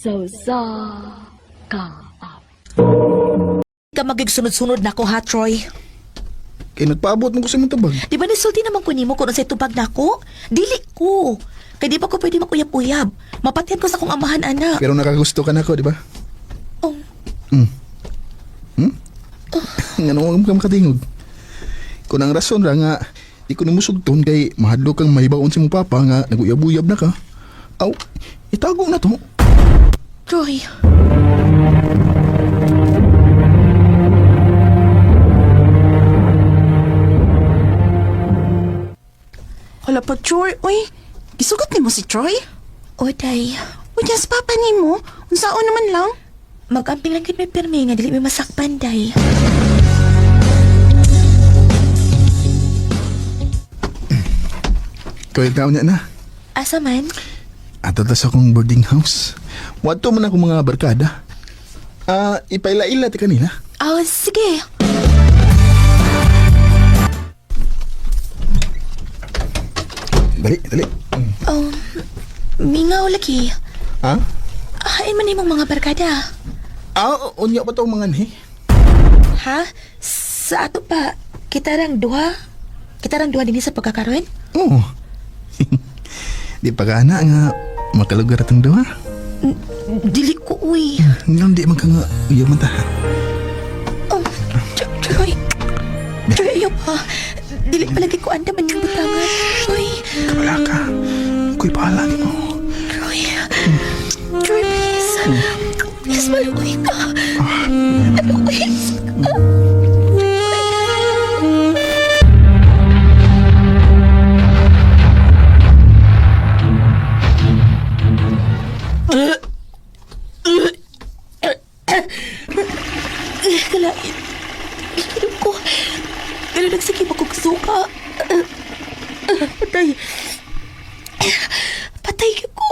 sa ka. Ka magigsunod-sunod na ko ha, Troy. Kay nagpaabot mo ko sa imong tabag. Di ba nisulti naman ko nimo kung sa tubag na ko? Dili ko. Kaya di pa ko pwede makuyab-uyab. Mapatihan ko sa kong amahan, anak. Pero nakagusto ka na ko, di ba? Oh, Nga naman ka makatingog. Kung ang rason ra nga, di ko nimusugton kay mahadlo kang mahibaon si mong papa nga naguyab-uyab na ka. Aw, itago na to. Troy. Hala pa, Troy. Uy, gisugot ni mo si Troy? Oday, Unya sa papa ni mo? Unsaon naman lang? magamping lang yun may pirmi nga dili may masakpan, day. Kaya ikaw niya na. Asa man? Ato ta sa akong boarding house. Wato man ako mga barkada. Ipaila-ila ti kanila. Oh, sige. Dali, dali. Oh, mingaw lagi. Ha? Hain man imong mga barkada. Unya pa to mga ni. Ha? Sa ato pa, kita rang duha? Kita rang duha din sa pagkakaroon? Oo. Di pa ka na nga makalugar atong duha. Dili ko, uy. Ngayon di man ka nga uyaman ta. Oh, Troy. Troy, ayaw pa. Dili palagi ko anda man yung butangan. Troy. Wala ka. Ako'y pahala ni mo. Troy. Troy, please. Please, malukoy ka. Malukoy ka. Kalain. Ikinom ko. Pero nagsakip akong suka. Patay. Patay ko.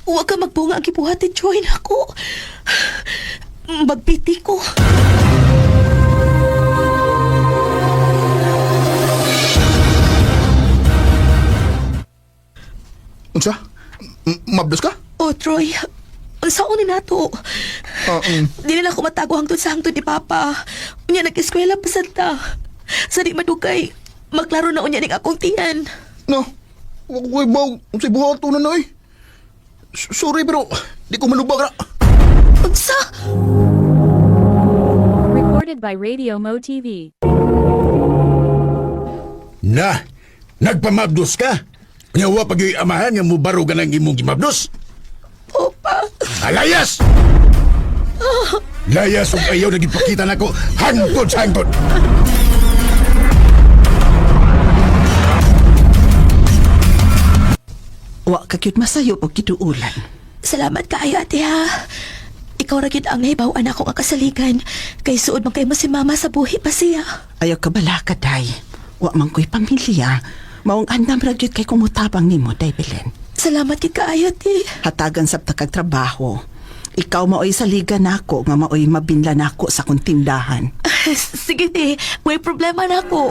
Huwag ka magbunga ang ibuhatin, Joy, na ako. Magpiti ko. Unsa? Mabdos ka? Oh, Troy. Saan ni nato? Dili na ako matago hangtod sa hangtod ni Papa. Unya nag-eskwela pa santa. Sa di madugay, maglaro na unya ning akong tiyan. No. Huwag ko'y baw. Unsa'y buhato na na eh. Sorry pero di ko manubag ra. Unsa? Recorded by Radio Mo TV. Na, nagpamabdos ka? Nyawa pag yung amahan nga mo baro ka ng imong gimabdos? Opa. Alayas! Layas kung ayaw nagipakita na ko hangtod sa hangtod. Wa ka cute masayo o kiduulan. Salamat kaayo, ate, ha. Ikaw ra gyud ang nahibaw-an ako nga kasaligan. Kay suod man kay mo si Mama sa buhi pa siya. Ayaw ka bala ka, day. Wa man ko'y pamilya. Maong andam ra gyud kay kumutabang nimo, day Belen. Salamat gyud kaayo, ate. Hatagan sa pagkatrabaho. Ikaw maoy saligan nako nga maoy mabinla nako sa kong tindahan. Sige, te. May problema na ako.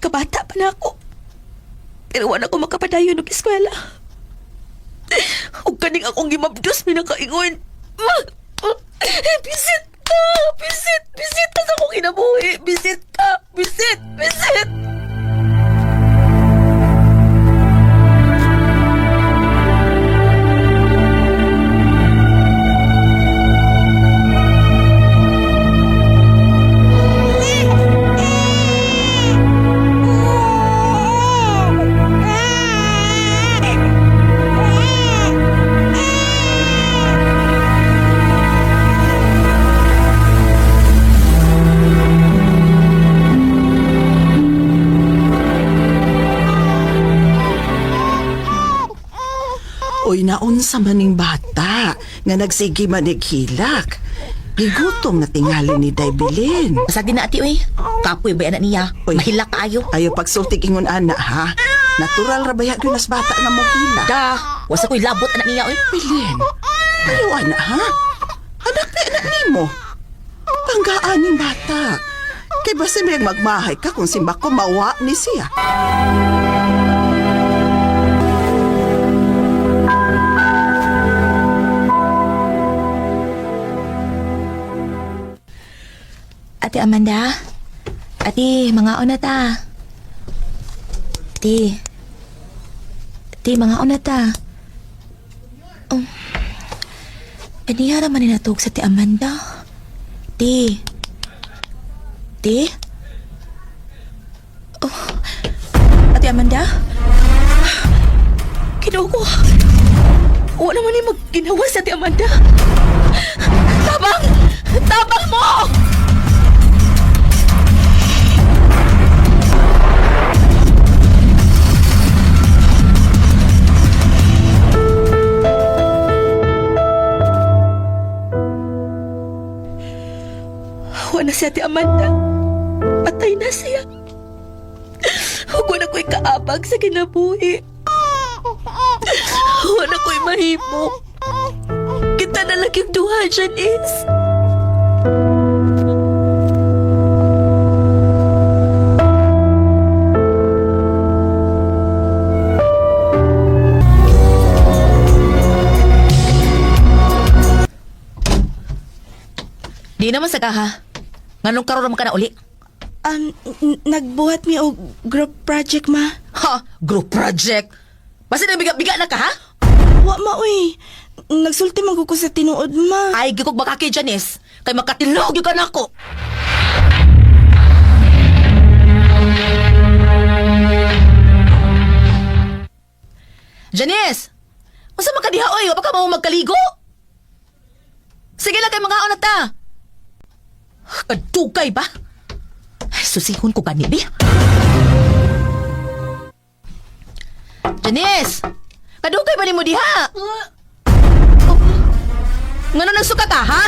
Kabata pa na ako. Pero wala ko makapadayon ng eskwela. Huwag kaning akong gimabdos, pinakaingon. Bisit ka! Bisit! Bisit ka sa akong inabuhi! Bisit ka! Bisit! Bisit! Uy, naunsa maning bata nga nagsigi manighilak. Gigutom na tingali ni Daybelin. Masagin na, ati, uy. Kapoy ba anak niya? Uy. Mahilak kaayo. Ayaw pagsultik ingon ana, ha? Natural ra baya gyud nas bata nga mohila. Da! Wasa ko'y labot anak niya, uy. Belen, Ayaw, ana, ha? Anak na nimo. Panggaan bata. Kay basi may magmahay ka kung simba ko mawa ni siya. Ate Amanda? Ate, mga ona ta. Ate. Ate, mga ona ta. Kaniyara man ninatog sa Ate Amanda. Ate. Ate? Oh. Ate Amanda? Kinuko. Wala naman yung magginawa sa Ate Amanda. Tabang! Tabang mo! Wala na si Ate Amanda. Patay na siya. Huwag na ko'y kaabag sa kinabuhi. Huwag na ko'y mahimo. Kita na lang yung duha, Janice. Di naman sa kaha. Nganong karoon naman ka na uli? Nagbuhat mi og group project, ma. Ha? Group project? Basta nagbiga-biga na ka, ha? Wa ma, uy. Nagsulti man ko sa tinuod, ma. Ay, gikog baka kay Janice. Kay makatilog yung ka na ako. Janice! Masa makadiha, oy? Wapa ka mo magkaligo? Sige lang kay mga aunat ta. Kadugay ba? Ay, susihon ko kanili. Janice! Kadugay ba ni mo diha? Oh, ngano nagsuka ka, ha?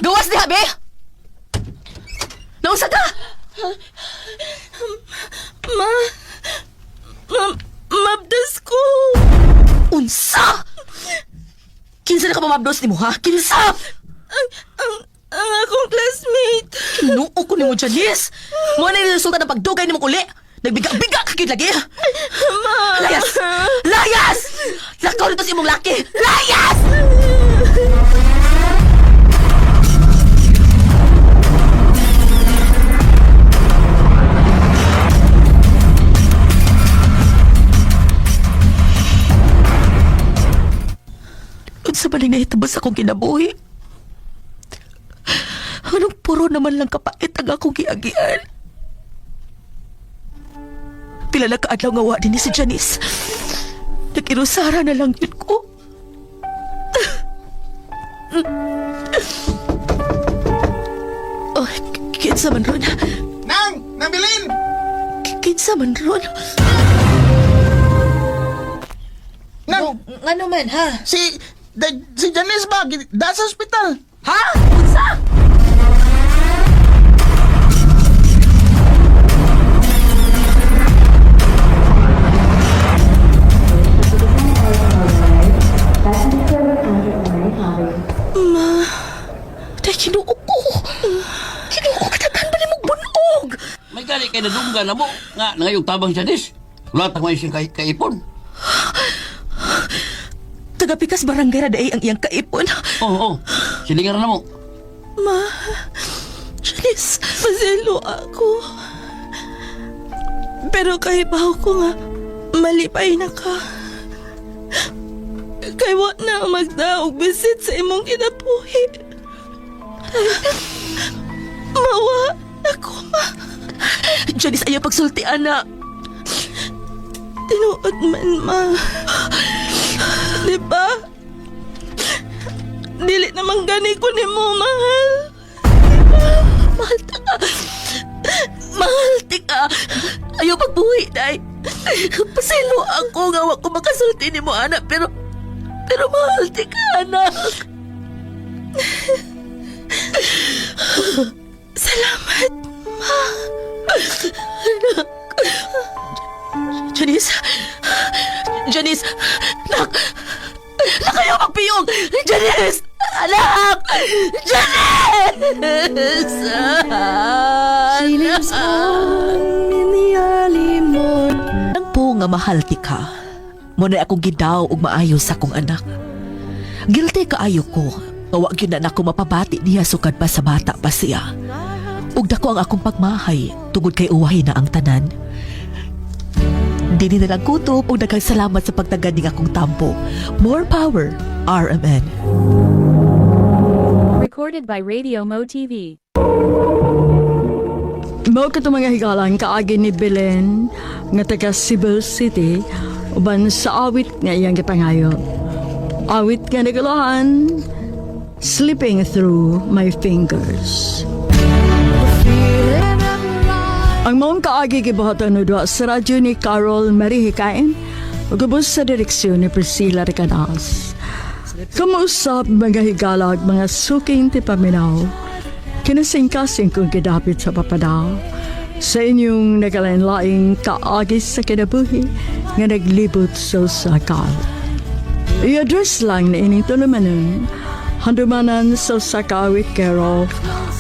Gawas diha, be? Nausa ka? Mabdas ko. Unsa? Kinsa na ka mamabdos ni mo, ha? Kinsa? Ang akong classmate. Kinuo ko ni mo, Janice. Mo na resulta ng pagdugay ni mo uli. Nagbiga-biga ka kid lagi. Layas! Layas! Lakaw nito si imong laki. Layas! Unsa ba na itabas akong kinabuhi? Anong puro naman lang kapait ang akong giagian? Pila na kaadlaw nga wa din ni si Janice. Nag-irusara na lang yun ko. Oh, kinsa man ron? Nang! Nabilin! Kinsa man ron? Nang! Ngano man, ha? Si Janice ba? Da sa ospital. Ha? Unsa? Day, kinuo ko. Kinuo ko. Katagan ba ni mong bunog? May gali kay nadunggan na mo nga nangayong tabang Janice. Wala tang may siyang kaipon. Tagapikas barangay raday ang iyang kaipon. Oo. Silingan na mo. Janice, pasilo ako. Pero kahibaw ko nga, malipay na ka. Kay wa na magdaog bisit sa imong kinabuhi. Mawa ako, ma. Janice, ayaw pagsulti, anak. Tinuod man, ma. Di ba? Dili naman gani ko ni mo, mahal. Mahal ta ka. Mahal ti ka. Ayaw pagbuhi, day. Pasilo ako nga wa ko makasulti ni mo, anak. Pero mahal ti ka, anak. Salamat, ma. Anak. Janice. Janice. Nak. Nak, ayaw magpili. Janice! Anak! Janice! She lives on in the early morning. Ang po nga mahal ti ka. Muna akong gidaw ug maayo sa akong anak. Guilty kaayo ko. Nga yun na ako mapabati niya sukad pa sa bata pa siya. Ug dako ang akong pagmahay tungod kay uwahay na ang tanan. Dili na lang kutob ug daghang salamat sa pagtagad ning akong tampo. More power, RMN. Recorded by Radio Mo TV. Mao ka mga higalan kaagi ni Belen nga taga Cebu City uban sa awit nga iyang gipangayo. Awit nga nagalahan, slipping through my fingers. Ang maong kaagi gibuhatan no duha sa radyo ni Carol Marie Hikain ug ubos sa direksyon ni Priscilla Ricanas. Kamuusap mga higalag mga suking ti paminaw. Kinasing-kasing kong kidapit sa papadaw sa inyong nagalain-laing kaagi sa kinabuhi nga naglibot sa sakal. I-address lang na ining tulumanon handumanan sa Sakawit Carol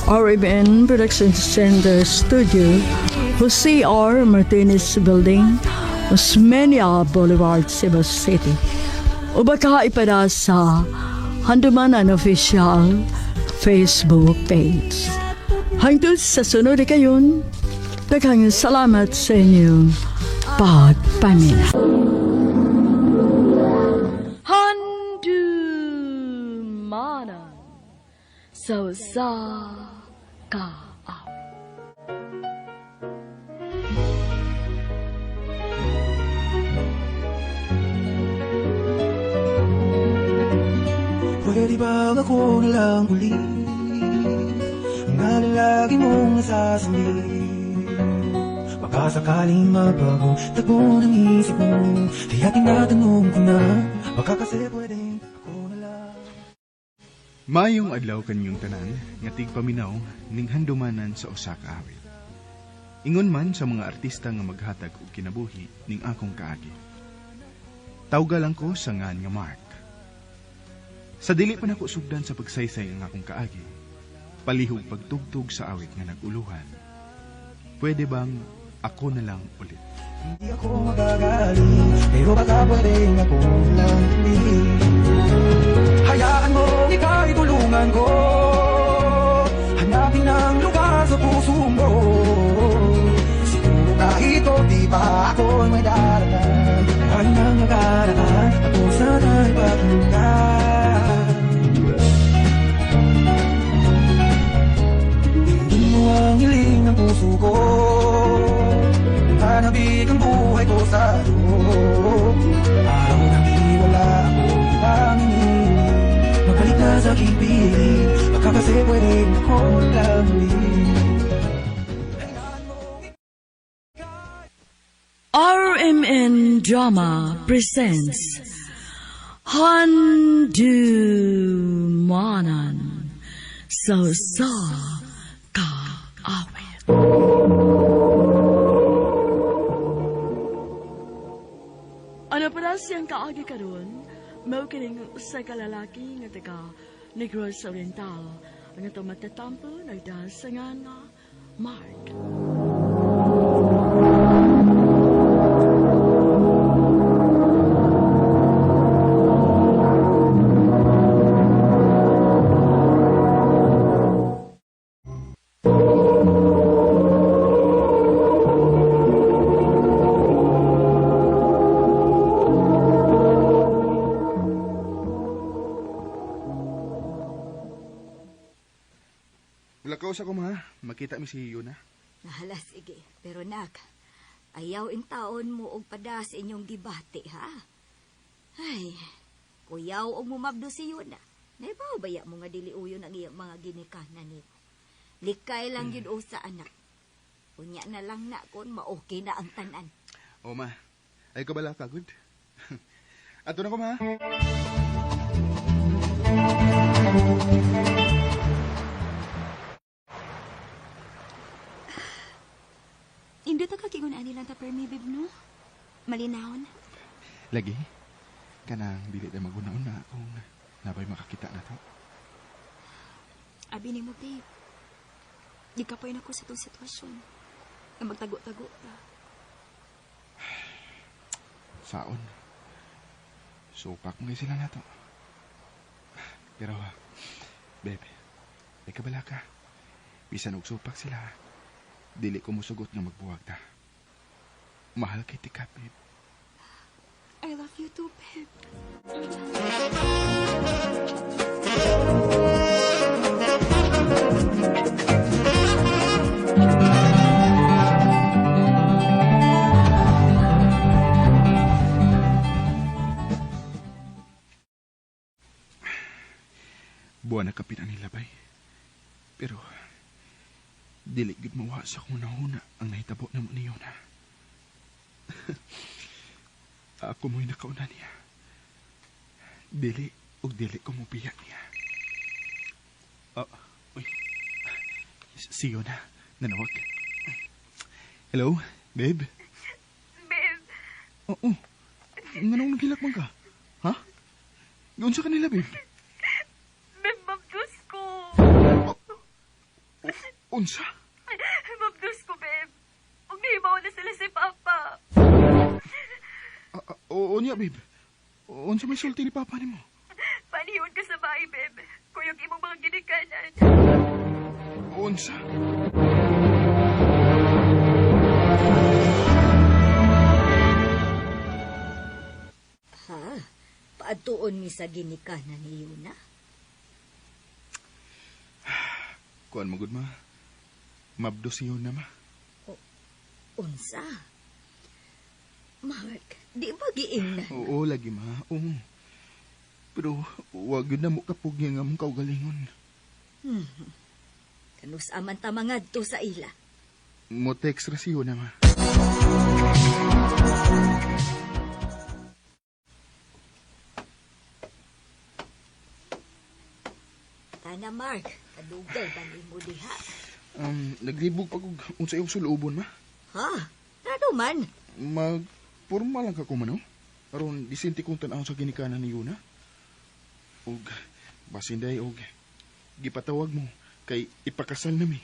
RMN Production Center Studio Jose R. Martinez Building Osmeña Boulevard, Cebu City. O baka ipada sa Handumanan Official Facebook page. Hangtod sa sunod kayon, daghang salamat sa inyong pagpamina. Handumanan sa kaawit. Pwede ba ako na lang uli ang nalalagi mong nasasandi? Baka sakaling mabago tagpo ng isip mo, kaya tinatanong ko na baka kasi pwedeng ako na lang. Mayong adlaw kanyong tanan nga tigpaminaw ning handumanan sa usa ka awit. Ingon man sa mga artista nga maghatag og kinabuhi ning akong kaagi. Tawgalan ko sa ngan nga Mark. Sa dili pa nako sugdan sa pagsaysay ang akong kaagi, palihog pagtugtog sa awit nga naguluhan. Pwede bang ako na lang ulit? Hindi ako magagaling, pero baka pwedeng ako lang tumingin. Hayaan mo, ika'y tulungan ko, hanapin ang lugar sa puso mo. Siguro kahit o di pa ako may daratan, ay nang nagaraan, ako sana'y pakinggan. Tingin mo ang hiling ng puso ko, hanapin ang buhay ko sa loob. Araw nang iwala ako, ipangingin, magbalik na sa aking piling, baka kasi pwedeng ako lang ulit. RMN Drama presents Handumanan sa kaawit. Ano pala siyang kaagi karon? Mao kining usa ka lalaki nga taga Negros Oriental ang atong magtatampo nagdasangan nga Mark. Lakaw sa ko ma, makita mi si Yuna. Nahala, sige. Pero nak, ayaw in taon mo og pada sa inyong gibati, ha? Ay, kuyaw og mumabdo si Yuna. Naibaw baya mo nga dili uyon ang iyang mga ginikanan ni. Likay lang yun o sa anak. Unya na lang na kung ma-okay na ang tanan. O ma, ay ko bala ka, good? Ato na ko ma. Hindi ta kakigunaan nilang ta permi, babe, no? Malinawon. Lagi, kanang dili tayo magunaon na akong Nabay makakita na to. Abi ni mo, babe. Di ka pa ako sa itong sitwasyon. Na magtago-tago ka. Saon. Supak mo sila na to. Pero, bebe, may kabala ka. Bisan og supak sila. Dili ko musugot nga magbuwag ta. Mahal kay tika, babe. I love you too, babe. Buwan na kapit ang nilabay. Pero, dili gid mawa sa kung nahuna ang nahitabo na mo niyo na. Ako mo'y nakauna niya. Dili o dili ko mo biyak niya. Uy. Si Yona, nanawag. Hello, babe? Babe, Oo. Nga nung nagilak man ka? Ha? Gawin sa kanila, babe? babe, mabdus ko. Unsa? Mabdus ko, babe. Huwag nahibaw na sila si Papa. Oo niya, babe. Unsa may sulti ni Papa ni mo? Panihon ka sa bahay, babe. Kuyog imong mga ginikanan. Unsa? Ha? Paadtuon mi sa ginikanan ni Yuna? Kuan mo, good ma. Mabdo si Yona, ma. Unsa? Mark, di ba giingnan? Oo, lagi, ma. Oo. Pero, wag yun na mo kapugya nga mong kaugalingon. Kanus aman ta mga to sa ila. Mo text ra si Yona, ma. Tana, Mark. Kadugal ba ni mo diha? Naglibog pag unsa yung sulubon, ma. Ha? Ano man? Magpurma lang ka kumano. Aron disinti kong tanaw sa ginikanan ni Yuna. Og basinday og gipatawag mo kay ipakasal nami.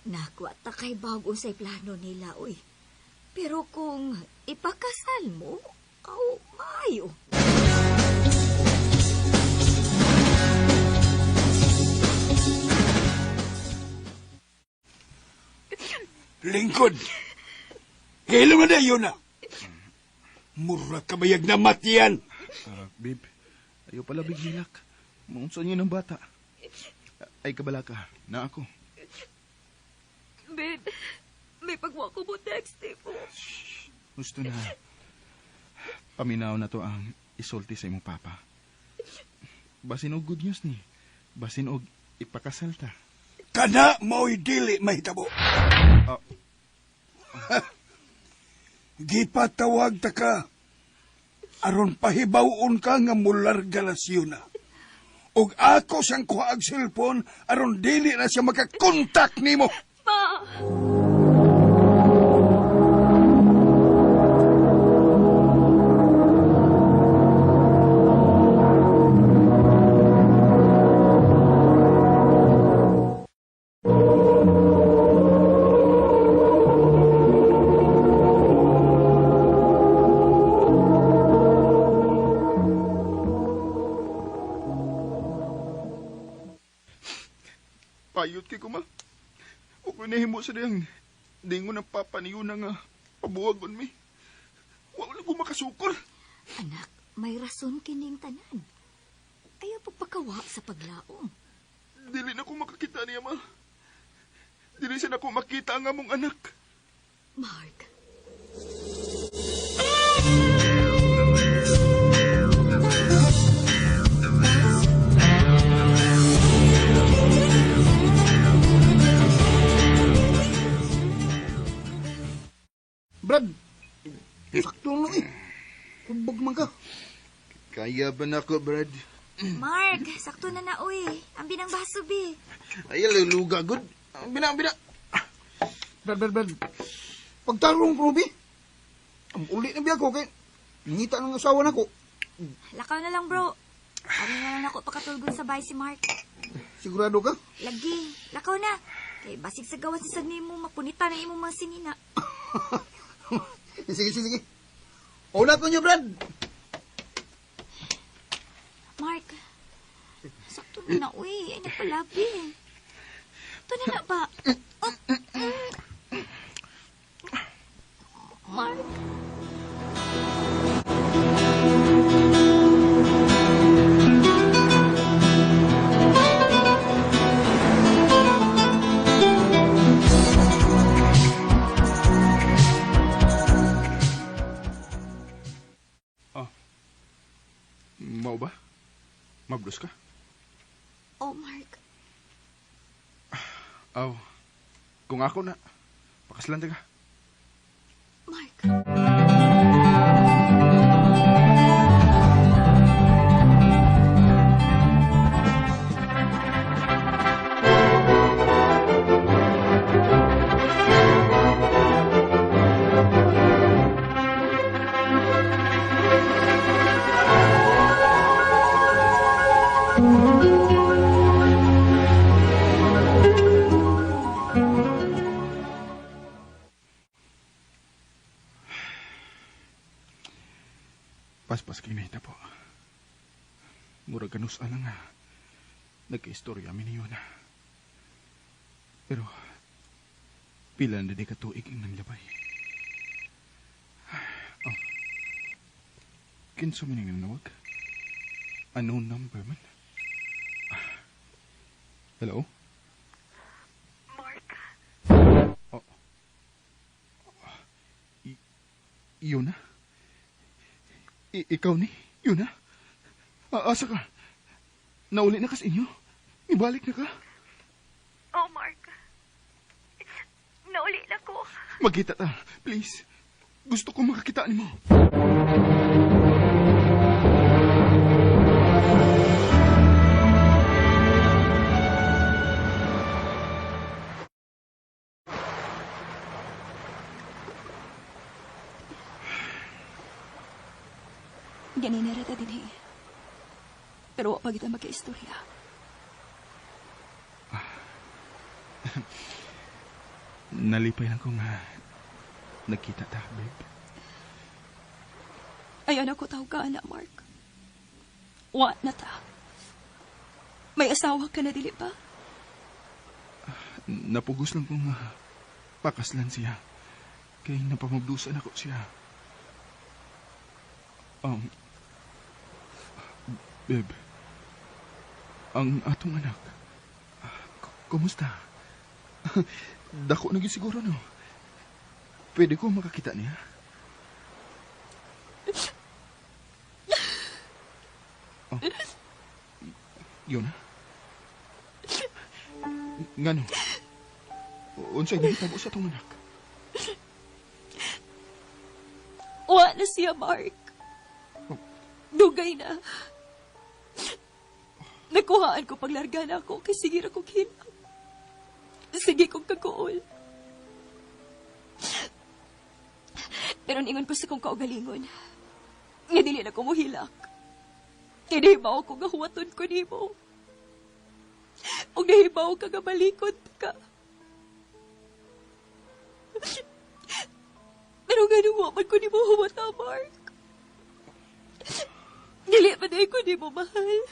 Nakuha ta kay bago sa plano nila, oy. Pero kung ipakasal mo, maayo. Lingkod! Kailan mo na yun na? Mura kabayag na matiyan. Babe, ayaw pala bigilak. Maunsa niyo ng bata. Ay kabala ka, na ako. Babe, may pagwa ko mo text mo. Gusto na. Paminaw na to ang isulti sa imong papa. Basin og good news ni. Basin og ipakasal ta. Kana mo'y dili mahitabo. Gipatawag ta ka. Aron pahibawon ka nga mularga na siya na. Og ako siyang kuhaag cellphone aron dili na siya makakontak nimo. Pa! Payot kay ko, ma. O kung nahimo sa diyang dingon ng papa ni Yuna nga pabuwagon mi. Wala ko makasukol. Anak, may rason kining tanan. Ayaw pagpakawa sa paglaom. Dili na ko makakita niya, ma. Dili siya na ko makita ang among anak. Mark, Brad, sakto no eh. Kubog man ka. Kaya ba na ko, Brad? Mark, sakto na na, uy. Ang binang baso, bi. Ay, luluga, good. Bina. Brad. Pagtarong Ruby. Ang uli na biya ko kay nangita ng asawa na ko. Lakaw na lang, bro. Ano na ako pakatulgon sa bahay si Mark. Sigurado ka? Lagi, lakaw na. Kay basig sa gawas ni Sagni mo, mapunita na imong mga sinina. Sige. Una ko niyo, Brad. Mark, sakto na na, uy. Ay, nagpalabi. Ito na ba? Mark. Mau ba? Mabdos ka? Oh, Mark. Aw, kung ako na, pakaslan ka. Mark. Paspas kinita po. Murag ganus alang nga. Nagka-istorya mi niyo na. Pero, pila na di katuig ang nanglabay. Oh. Kinso mining nanawag? Unknown number man? Hello? Mark. Oh. Yun na? Ikaw ni? Yun na? Asa ka? Nauli na ka sa inyo? Ibalik na ka? Oh, Mark. Nauli na ko. Magkita ta, please. Gusto ko makakita ni mo. Ganina rata din eh. Pero wag pa kita magka-istorya. Nalipay lang ko nga nagkita ta, babe. Ayan ako tawag ka, anak, Mark. Wa na ta. May asawa ka na, dili ba? Napugos lang kong pakaslan siya. Kaya napamabdusan ako siya. Babe, ang atong anak, kumusta? Dako na siguro, no? Pwede ko makakita niya? Oh. Yun na? Ngano? Unsay nahitabo sa atong anak? Wa na siya, Mark. Dugay na. Nakuhaan ko paglarga na ako kay sige ra kong hinang. Sige kong kagool. Pero ningon ko sa kong kaugalingon. Nga dili na ko mohilak. Kaya nahibaw ko nga huwaton ko ni mo. O nahibaw ka nga balikod ka. Pero nga nung waman ko ni mo huwata, Mark. Dili pa na ko ni mo mahal.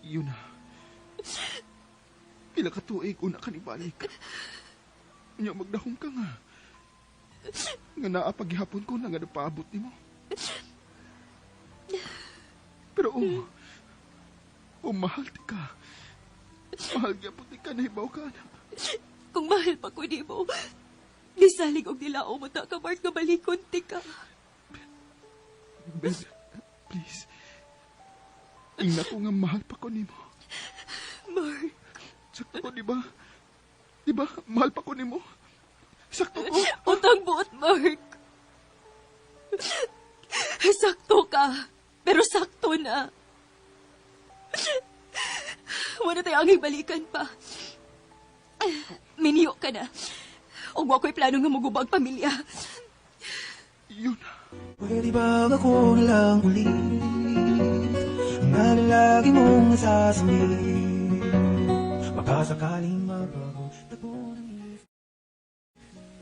Yun na. Pila ka tuig una ka ni balik. Nya magdahom ka nga. Nga naapaghihapon ko na nga napaabot ni mo. Pero mahal ti ka. Mahal gyapon ti ka, nahibaw ka na. Kung mahal pa ko ni mo, nisalig og nilao mo ta ka, Mark, nga balikon ti ka. Babe, please. Ingna ko nga mahal pa ko ni mo. Mark. Sakto ko, di ba? Di ba? Mahal pa ko ni mo. Sakto ko. Utang buot, Mark. Sakto ka. Pero sakto na. Wala tayo ang ibalikan pa. Miniyo ka na. O ako'y plano nga magubag pamilya. Yuna. Pwede ba ako na lang ulit ang nalalagi mong nasasambit? Baka sakaling mabago takbo ng isip.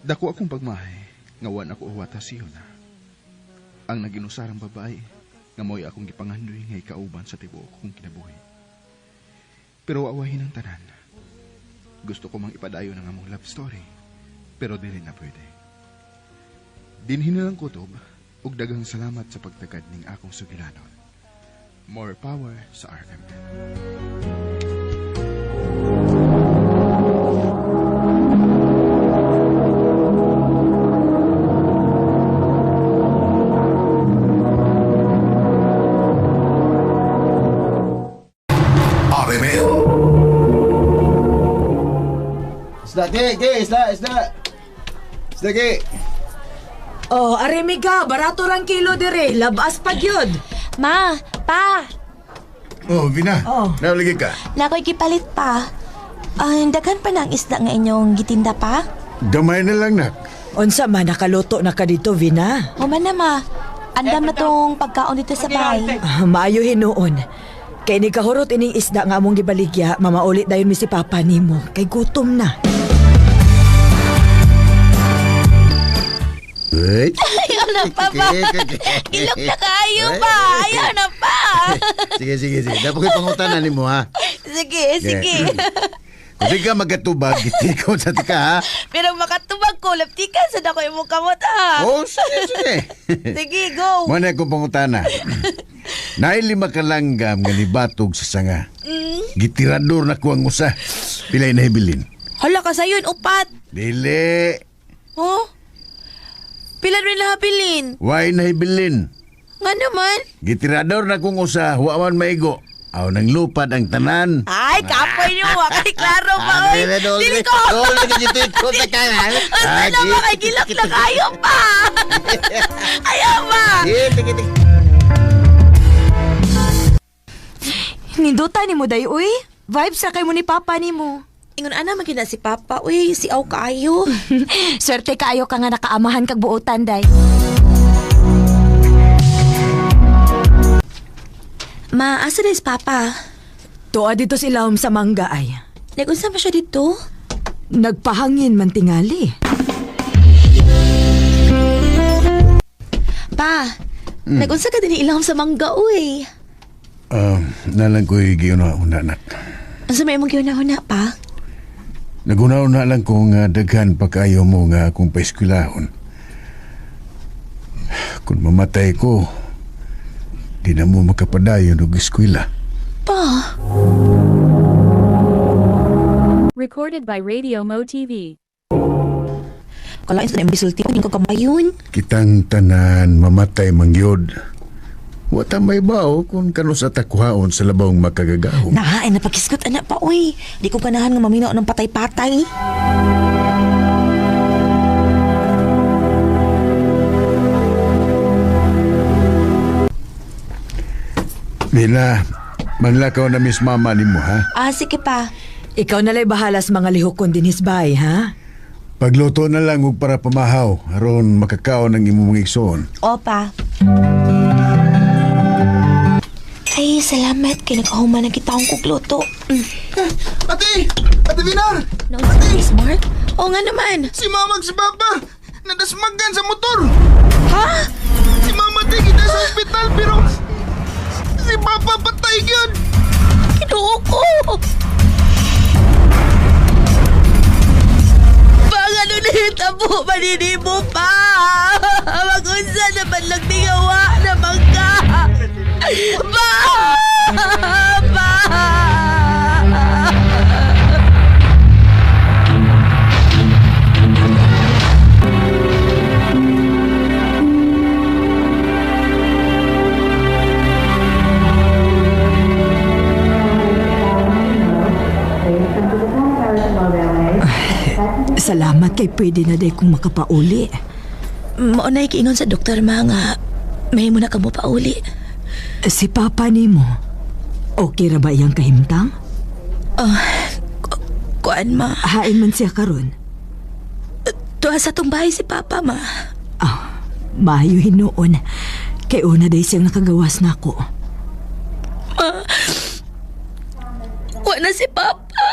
Dako akong pagmahay, ngawan ako uwata si Yuna. Ang naginusarang babae, nga mo'y akong gipangandoy ngay kauban sa tibuok kong kinabuhi. Pero awahin ang tanan. Gusto ko mang ipadayo ng among love story, pero dili na pwede. Dinhin na lang kutob, ug daghang salamat sa pagtagad ning akong sugilanon. More power sa RMN. Isda, Ki. Oh, aremiga, barato rang kilo dire, labas pa gyud. Ma, pa, Oh, Vina. Oh. Nauligi ka. nakoy gipalit pa. Daghan pa ng isda nga inyong gitinda pa? Gamay na lang, nak. Unsa man nakaluto na ka dito, Vina? Human na ma, andam na tong pagkaon dito sa bahay. Maayo hinuon. Kay ni kahurot ining isda nga among gibaligya, mamaulit dayon mi si papa nimo. Kay gutom na. Wait. Ayaw na pa ba? Ilok na kayo pa. Ayaw na pa. Sige. Dapat ko'y pangutanan ni mo, ha? Sige. Kasi ka magkatubag, gitikot sa tika, ha? Pero makatubag ko, laptikan sa dako imong kamot ha. Oh, sige. Sige, go. Muna akong pangutanan. Nailima ka langgam nga libatog sa sanga. Gitirador na ko ang usa. Pilay na hibilin. Hala ka sayon, upat. Dili. Oh? Pilan rin lahabilin. Why na hibilin? Nga naman. Gitirador na kong usa, huwaman maigo. Aw nang lupad ang tanan. Ay, kapoy niyo. Kay klaro pa, oy. Dili ko. Dole ka dito ito sa kanan. Asa na ba kay gilak na kayo pa? Ayaw ba? Sige. Ninduta ni mo, day, uy. Vibes sa kay mo ni Papa ni mo. Ingon ana magina si Papa, uy. Si Aw kaayo. Swerte kaayo ka nga nakaamahan kag buotan, day. Ma, asa na si Papa? Tuwa dito si Lahom sa mangga ay. Nagunsa ba siya dito? Nagpahangin man tingali. Pa, nagunsa ka din ilahom sa mangga, uy. Nalang ko'y giuna-una, nak. Asa may mong giuna-una, pa? Naguna-una lang ko nga daghan pa kayo mo nga akong paeskwelahon. Kung mamatay ko, di na mo makapadayon og eskwela. Pa? Recorded by Radio Mo TV. Kalain sa naibisulti ko, hindi ko kamayon. Kitang tanan mamatay mangyod. Wata may bao kung kano sa takuhaon sa labawng makagagahom. Ay napakiskot anak pa, uy. Di ko ganahan nga maminaw ng patay-patay. Nila, manlakaw na miss mama ni mo, ha? Sige pa. Ikaw nalay bahala sa mga lihokon din hisbay, ha? Pagluto na lang og para pamahaw, aron makakaon ng imong igsoon. Opa. Ay, salamat. Kaya nakahuman na kita akong kukluto. Ate Vinar! Ate! Smart? Oo nga naman. Si Mamag si Papa, nadasmagan sa motor. Ha? Si Mama tigita sa ospital, pero si Papa patay yun. Kinuo ko. Pangano na yung tabo, maninibo pa. Magunsa naman lang tingawa na bangka. Pa! Pa! Salamat kay pwede na day kung makapauli. Maunay kiingon sa doktor mga may muna ka mo pauli. Si Papa ni mo, okay ra ba iyang kahimtang? Kuan ma. Hain man siya karon. Tuwa sa tong bahay si Papa ma. Maayo hinuon. Kay una day siyang nakagawas na ako. Wala si Papa.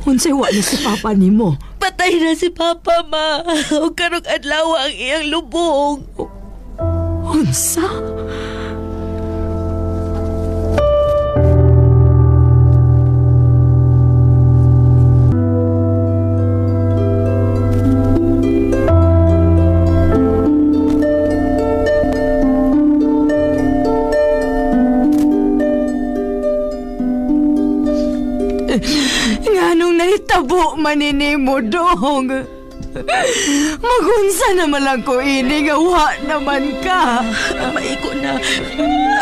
Unsay wala si Papa nimo. Patay na si Papa, ma. O karong adlaw ang iyang lubong. Unsa? Nganong nahitabo manini mo dong? Magunsa naman lang ko ini nga wa naman ka. Maiko na.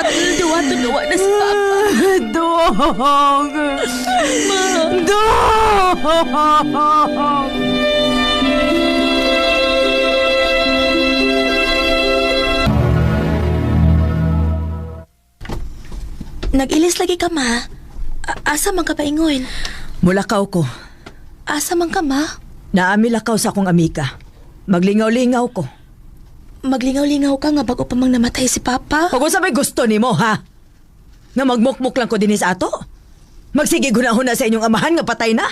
At diwato na wala si Papa. Dong! Dong! Nag-ilis lagi ka, ma. Asa man ka paingon? Mulakaw ko. Asa man ka, ma? Naamilakaw sa akong amika. Maglingaw-lingaw ko. Maglingaw-lingaw ka nga bago pa mang namatay si Papa. Kung sabay gusto ni mo, ha? Nga magmukmuk lang ko din sa ato? Magsige gunahon na sa inyong amahan nga patay na?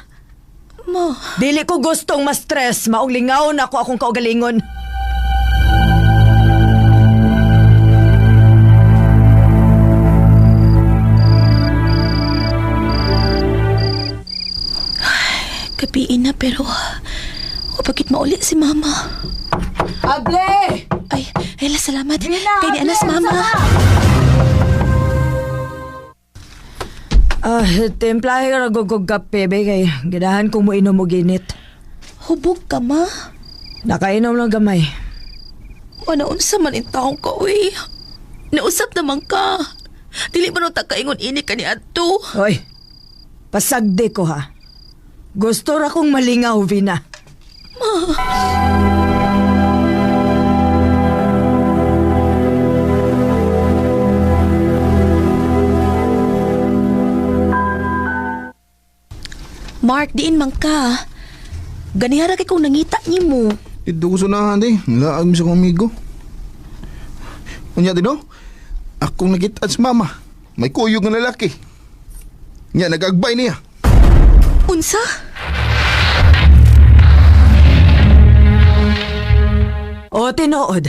Mo. Dili ko gustong ma-stress. Maong lingaw na ako akong kaugalingon. Gabiin na pero bakit mauli si Mama? Able! Ay, salamat. Kay di anas Mama. Templahe ka nagugog kape, be, kay ganahan kong mo inom mo ginit. Hubog ka, ma. Nakainom lang gamay. Wala unsa man in taong ka, uy. Nausap naman ka. Dili ba nung takaingon ini ka ni Adto? Hoy, pasagdi ko, ha? Gusto ra kong malingaw, Vina. Mark, diin man ka. Ganihara kay kung nangita ni mo. Ito ko sunahan di. Laag mi sa kong amigo. Unya din no? Akong nagitaan sa mama. May kuyog nga lalaki. Nya, nag-agbay niya. Unsa? O, tinuod.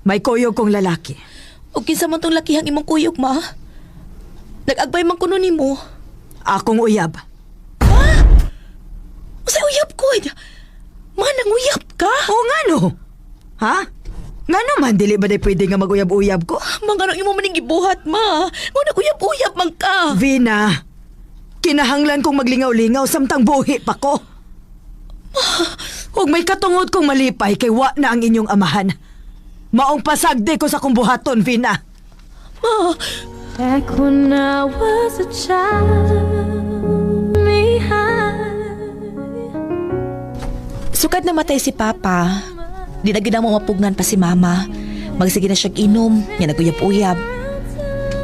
May kuyog kong lalaki. O kinsa man tong lakihang imong kuyog, ma? Nag-agbay man kuno nimo. Akong uyab. Usay uyab ko. Manang uyab ka? O nga no? Ha? Nga naman, dili ba di pwede nga mag-uyab-uyab ko? Mga imo maning gibuhat, ma. Nga nag-uyab-uyab man ka. Vina, kinahanglan kong maglingaw-lingaw samtang buhi pa ko. Huwag may katungod kong malipay kay wa na ang inyong amahan. Maong pasagdi ko sa kong buhaton, Vina. Ma. Back when I was a child, me high. Sukad namatay si Papa. Di na gina mo mapugnan pa si Mama. Magsige na siyang inom, nga naguyab-uyab.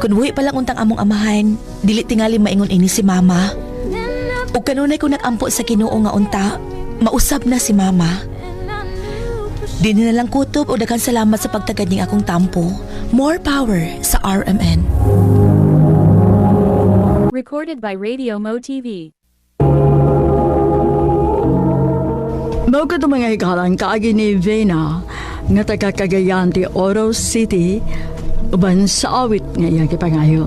Kung buhi pa lang untang among amahan, dili tingali maingon ini si Mama. O kanunay ko nagampo sa Ginoo nga unta, mausab na si Mama. Di na lang kutob o daghang salamat sa pagtagad ning akong tampo. More power sa RMN. Recorded by Radio Mo TV. Mao ka mga hikalang kaagi ni Vena nga taga Cagayan de Oro City uban sa awit nga iyang kipangayo.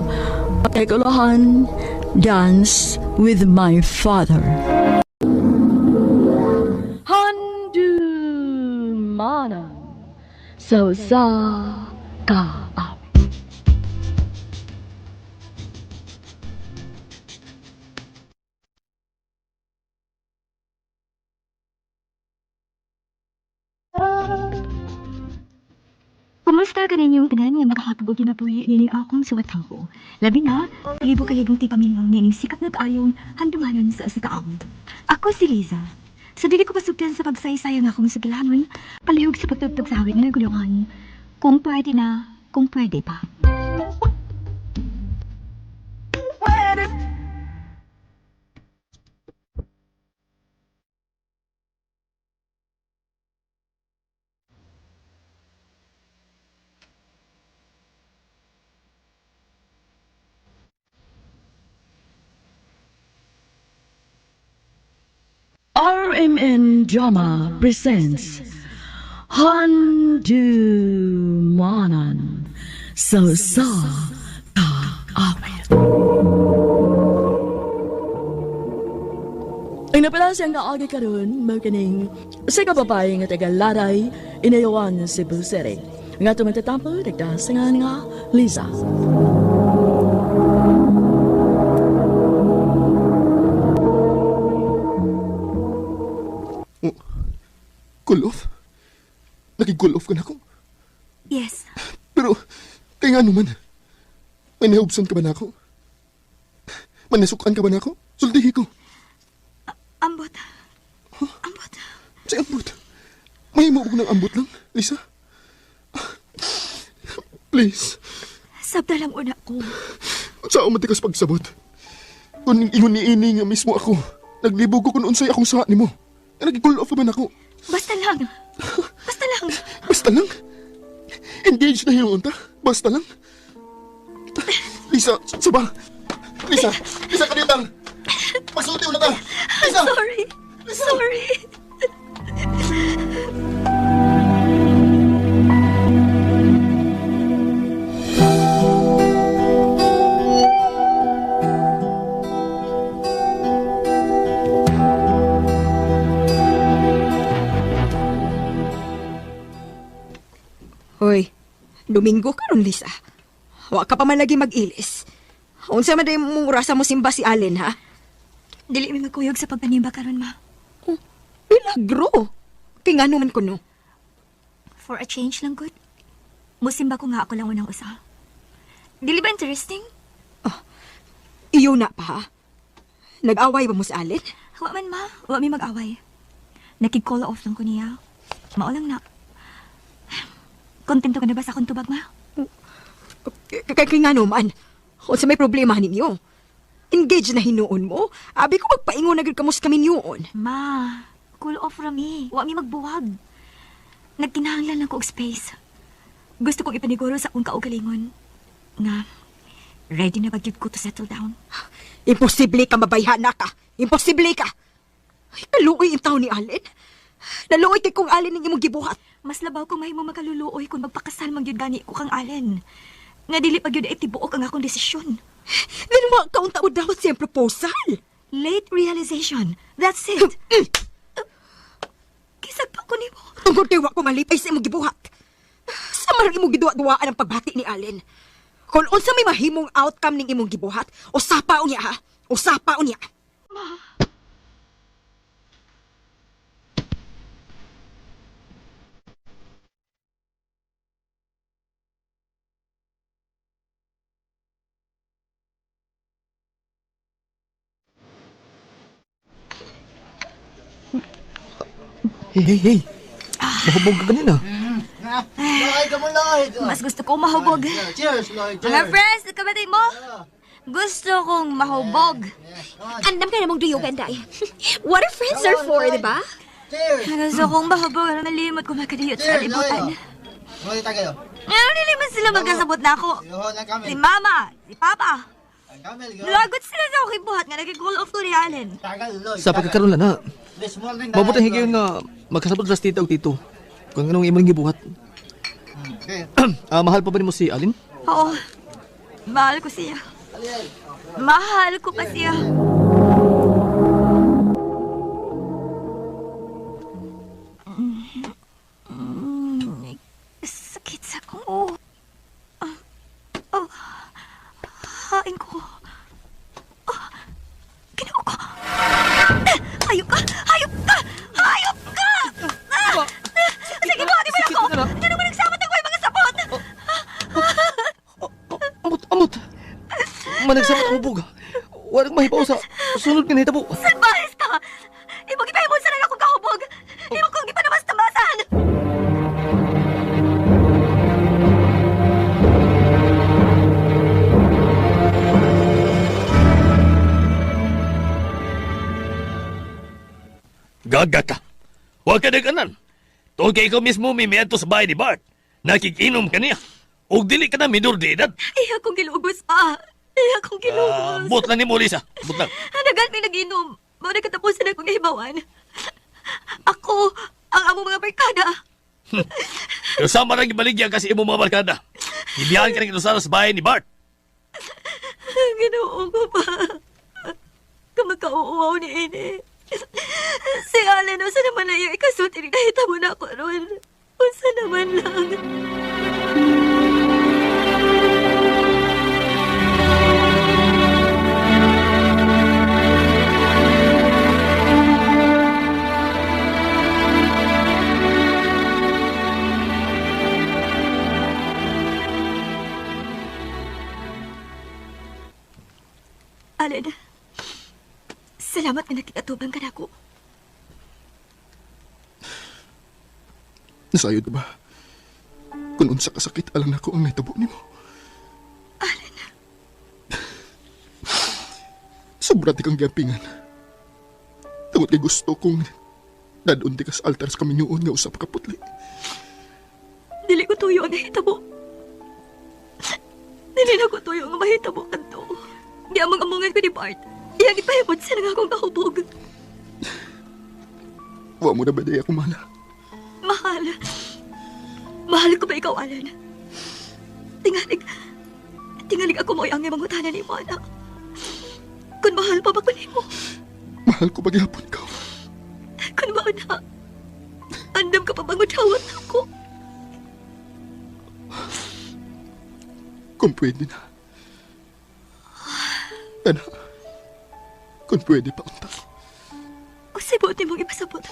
Ekolohan, Dance with My Father. Handu mana so sa ka up. Kumusta ka ninyong tanan nga makakapagod na po nini akong suwatang ko? Labi na, ibo kayo ng tipamingaw nining sikat na kaayong handumanan sa asikaon. Ako si Liza. Sa dili ko pasugdan sa pagsaysayang akong sagalanon, palihog sa pagtugtog sa awit na nagulungan. Kung pwede na, kung pwede pa. RMN Drama presents Handumanan Sa Kaawit. Ang napala siyang kaagi karon magkaning sa kababay nga taga Laray, Inayawan, Cebu City. Nga tumatatampo, nagdasangan nga Liza. Cool off? Nag-cool off ka na ako? Yes. Pero, kaya nga naman, may nahubsan ka ba na ako? Manasukan ka ba na ako? Sultihi ko. Ambot. Huh? Ambot? Si ambot? May mo ko ng ambot lang, Lisa? Please. Sabda lang una ko. Saan matikas pagsabot? Kung ingon ni ini nga mismo ako, naglibog ko kung unsay akong saat ni mo. Nag-cool off ka ba na ako? Basta lang. Basta lang. Basta lang? Engage na yung unta? Basta lang? Lisa, saba. Lisa, kanitang. Magsulti na ta. Lisa. I'm sorry. Lisa. Sorry. Hoy, Domingo karon Lisa. Wa ka pa man lagi mag-ilis. Unsa man day mong rasa mo simba si Allen, ha? Dili mi magkuyog sa pagpanimba karon ma. Milagro. Kay ngano man kuno. For a change lang good. Musimba ko nga ako lang unang usa. Dili ba interesting? Iyo na pa, ha? Nag-away ba mo si Allen? Wa man ma, wa mi mag-away. Nakig-call off lang ko niya. Mao lang na. Kontento ka na ba sa akong tubag, ma? Kay ngano man. Unsa may problema ninyo? Engage na hinuon mo? Abi ko magpaingon na gid kamos kami niyoon. Ma, cool off ra mi. Wa mi magbuwag. Nagkinahanglan lang ko og space. Gusto kong ipaniguro sa akong kaugalingon nga ready na ba gyud ko to settle down. Imposible ka mabayhana ka. Imposible ka. Ay, kaluoy ang taon ni Allen. Naluoy kay kong Allen ng imong gibuhat. Mas labaw ko mahimo makaluluoy kung magpakasal man gyud gani ko kang Allen. Nga dili pa gyud itibuok ang akong desisyon. Then wa kaun taon dapat siyang proposal. Late realization. That's it. Kisag pa ko nimo. Tungkol kay wa ko malipay sa imong gibuhat. Sa marang imong giduwa-duwaan ang pagbati ni Allen. Kung unsa may mahimong outcome ning imong gibuhat, usapa unya ha. Usapa unya. Ma. Hey. Mahubog ka ganina. Mas gusto kong mahubog. Cheers, Lloyd. Mga friends, nagkabatid mo? Gusto kong mahubog. Andam ka namang duyugan, Day. What are friends are for, di ba? Gusto kong mahubog. Nalimot ko makadiyot sa libutan. Niliman sila magkasabot na ako. Si Mama, si Papa. Lagot sila sa aking buhat nga nag-call off to ni Allen. Sa pagkakaroon lang na. Mabuti ang higayon nga magkasabot sa tita o tito. Kung anong imong gibuhat. Mahal pa ba ni mo si Alin? Oo. Mahal ko siya. Mahal ko pa siya. Sakit sa kong hain ko. Ginawa ko. Hayop ka! Hayop ka! Hayop ka! Sige, buhatin mo ako! Ano naman nagsamat ako yung mga sapot? Amot! Managsamat ang ubog. Walang mahipaw sa sunod ka na hitabo. Salbahis ka! Ibog ipahimon sa lang akong kahubog! Ibog kong ipanamas-tamasan! Gaga ka. Huwag ka nag-anan. Tungkol kay ikaw mismo mimiento sa bahay ni Bart. Nakikinom ka niya. O dili ka na minor de edad. Iya kong gilugos pa. Iya kong gilugos. Bot lang ni mo, Lisa. Bot lang. Nagan may nag-inom. Mao na katapusan akong nahibawan. Ako, ang among mga barkada. Pero sama nang ibaligyan kasi imo mga barkada. Ibiyahan ka ng inusara sa bahay ni Bart. Ginoo ko pa. Kamagkauuaw ni Ini. Si Allen, usa naman na yung ikasulti rin kahit mo na ako ron. Usa naman lang. Allen, salamat na nakikatubang ka na ako. Nasayod ba? Kung unsa kasakit alang nako ang naitabo nimo. Allen. Sobra ti kang gampingan. Tungod kay gusto kong dadun ti kas altar sa kaminyoon nga usap ka putli. Dili ko tuyo ang nahitabo. Dili na ko tuyo ang mahitabo kanto. Di amang amungan ko ni Bart. Iyang ipahimod sa nang akong kahubog. Wa mo na ba day ako mala? Mahal. Mahal ko ba ikaw, Alan? Tingalig ako mo ang imong utanan ni mo, anak. Kung mahal pa ba ko ni mo? Mahal ko paghihapon ikaw. Kung mao na, andam ka pa bang utawat ako? Kung pwede na. Anak, kung pwede pa unta. O sibuti mong ipasabot.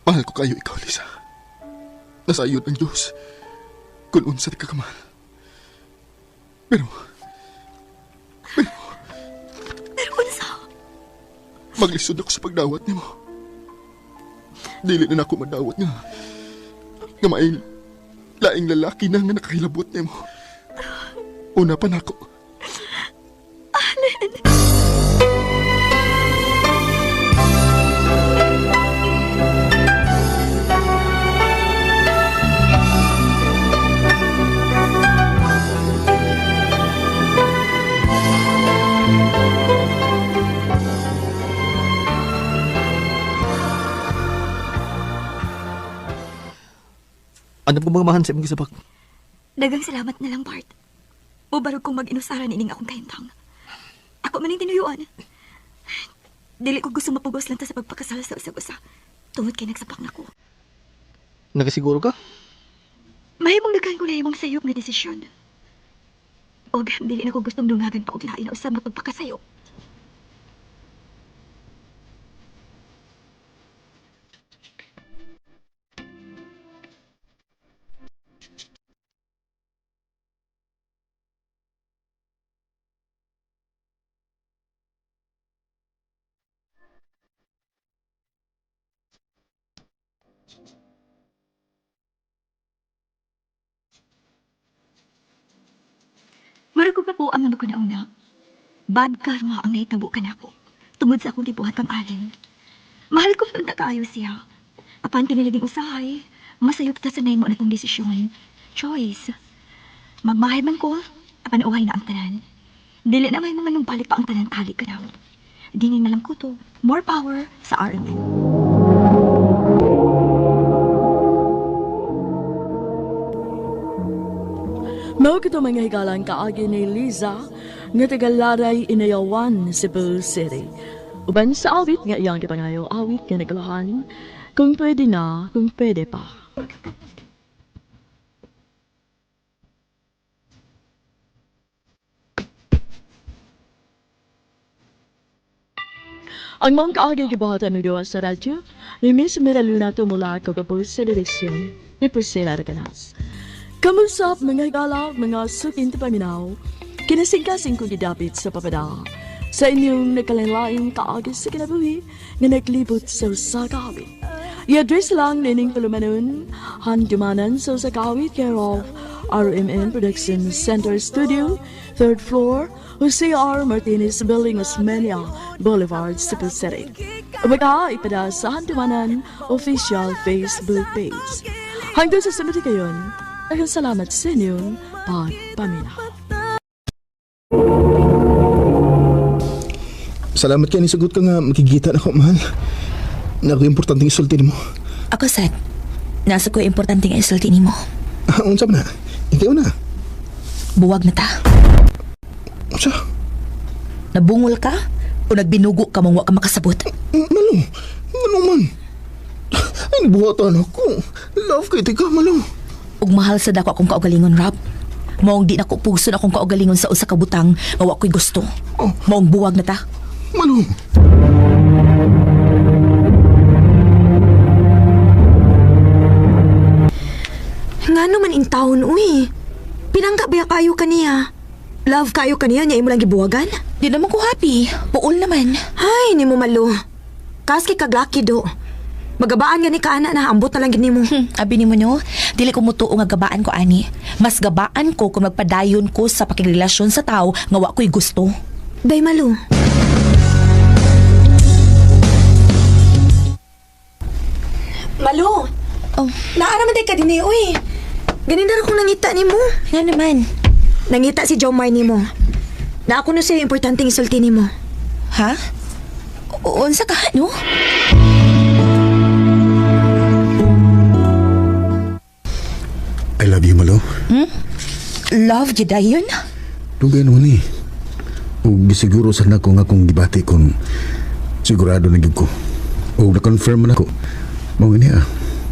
Mahal ko kayo ikaw, Lisa. Nasayod ang Diyos kung unsa ti kakamahal. Pero unsa? Maglisod ako sa pagdawat nimo. Dili na ako madawat nga may laing lalaki na nga nakahilabot nimo. Una pa nako. Allen! Ano po mga mahan sa imong gisabak? Dagang salamat na lang, Bart. Mubarog kong mag-inusaran ining akong kahintang. Ako maning tinuyuan. Dili ko gusto mapugos lang ta sa pagpakasal sa usag-usa. Tungod kay nagsapak na ko. Nakasiguro ka? Mahimong dagan ko na imong sayop na desisyon. Og dili na ko gustong dungagan pa og lain na usab na pagpakasayo. Mara ko pa po ang ko na una. Bad karma ang naitabo ka na ako. Tungod sa akong gibuhat kang Allen. Mahal ko lang kaayo siya. Apan kinilaging usahay, masayop ta sa nayin mo na itong desisyon. Choice. Magmahay man ko, apan uhay na ang tanan. Dili na may mga nung balik pa ang tanan kali ka na. Dini na lang ko to. More power sa RMN. Mao kito mga higalang kaagi ni Liza nga tagalaray inayawan Cebu City. Uban sa awit nga iyang kipangayo awit nga nagalahan kung pwede na, kung pwede pa. Ang mga kaagi gibahatan ng Diyos sa radyo, ni Miss Miraluna tumula kagapos sa direksyon ni Priscilla Reganas. Kamusap mga higala, mga sukin ti paminaw, kinasingkasing ko gidapit sa papada. Sa inyong nagkalanlaing kaagis sa kinabuhi nga naglibot sa usakawit. I-address lang nining palumanon, handumanan sa usakawit care of RMN Production Center Studio, 3rd floor, Jose R. Martinez Building, Osmeña Boulevard, Cebu City. Umaga ipada sa handumanan official Facebook page. Hanggang sa sunod kayon, ay salamat sa inyong pagpaminaw. Salamat kayo ni sagot ka nga makikita na ko, mahal. Na ako importanteng isulti mo. Ako, sad. Nasa ko importante nga isulti ni mo. Unsa ba na? Hindi na. Buwag na ta. Unsa? Nabungol ka? O nagbinugo ka mong wa ka makasabot? Malo. Ano man? Ang buhatan ako. Love kay tika, malo. Ug mahal sa dako akong kaugalingon, Rob. Maong di na ko puso na akong kaugalingon sa usa ka butang nga wa ko'y gusto. Maong buwag na ta. Malo. Nga naman in taon, uy. Pinangga ba kayo kaniya? Love kayo kaniya, niya imo lang gibuwagan? Di naman ko happy. Buol naman. Ay, ni mo malo. Kaski kaglaki do. Magabaan gani ka ana na, ambot na lang gini mo. Abi ni mo no, dili ko mutuo nga gabaan ko ani. Mas gabaan ko kung magpadayon ko sa pakigrelasyon sa tao nga wa ko'y gusto. Day malo. Malo. Naaraman day ka din eh, uy. Ganindar akong nangita ni mo. Nga naman. Nangita si Jomar ni mo. Na ako na siya importanteng isulti ni mo. Ha? Unsa ka, no? I love you, Malo. Love you dayon? Dugay naman eh. Ug gisiguro sa nako nga kung gibati kung sigurado na gyud ko. O na-confirm man ako. Mao niya.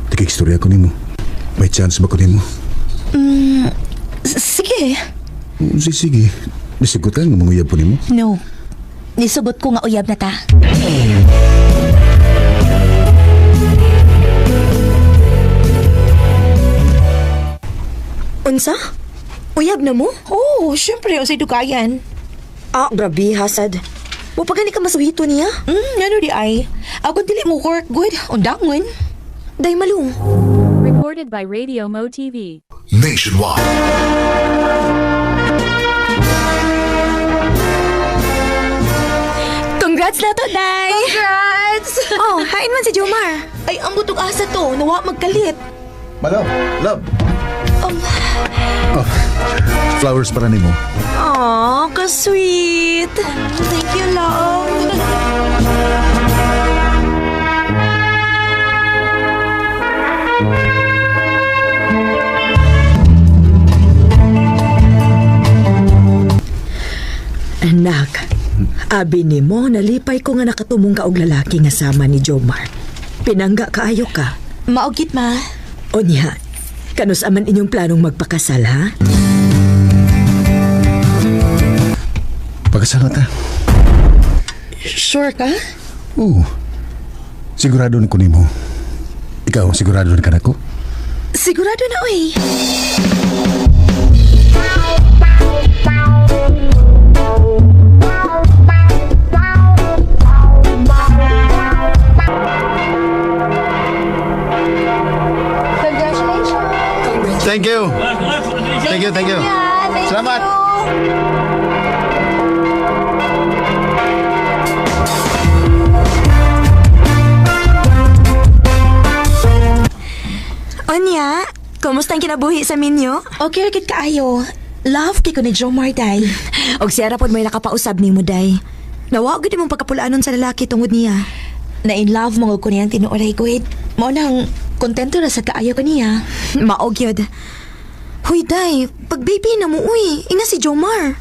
Tikik-istorya ko nimo. May chance ba ko nimo? Sige. Sige. Nisigot ka nga manguyab po nimo? No. Nisugot ko nga uyab na ta. Unsa? Uyab na mo? Oo, syempre. O say dukayan. Grabe, hasad. Mo pa gani ka masuhito niya? Ano di ay? Ako dili mo work good. Undangon. Day malo. Recorded by Radio Mo TV. Nationwide. Congrats na to, Day! Congrats! Hain man si Jomar. Ay, ang butog asa to. Nawa magkalit. Malo, love. Flowers para nimo. Aw, ka-sweet. Thank you, love. Anak, abi ni mo, nalipay ko nga nakatumong ka og lalaki nga sama ni Jomar. Pinangga kaayo ka. Maugit, ma. O niya, kanus aman inyong planong magpakasal, ha? Pagkasal na ta. Sure ka? Oo. Sigurado na ko nimo. Ikaw, sigurado na ka na ko? Sigurado na, uy. Thank you. Thank you. Salamat. Onya, kumusta ang kinabuhi sa minyo? Okay, rakit kaayo. Love kay ko ni Jomar, Day. Og siya rapod may nakapausab ni mo, Day. Nawag gud imong pagkapulaanon sa lalaki tungod niya. Na-in love mo ko niyang tinuoray ko. Mao nang kontento na sa kaayo ko niya. Maog yun. Huy, Day, pag baby na mo, uy, ina si Jomar.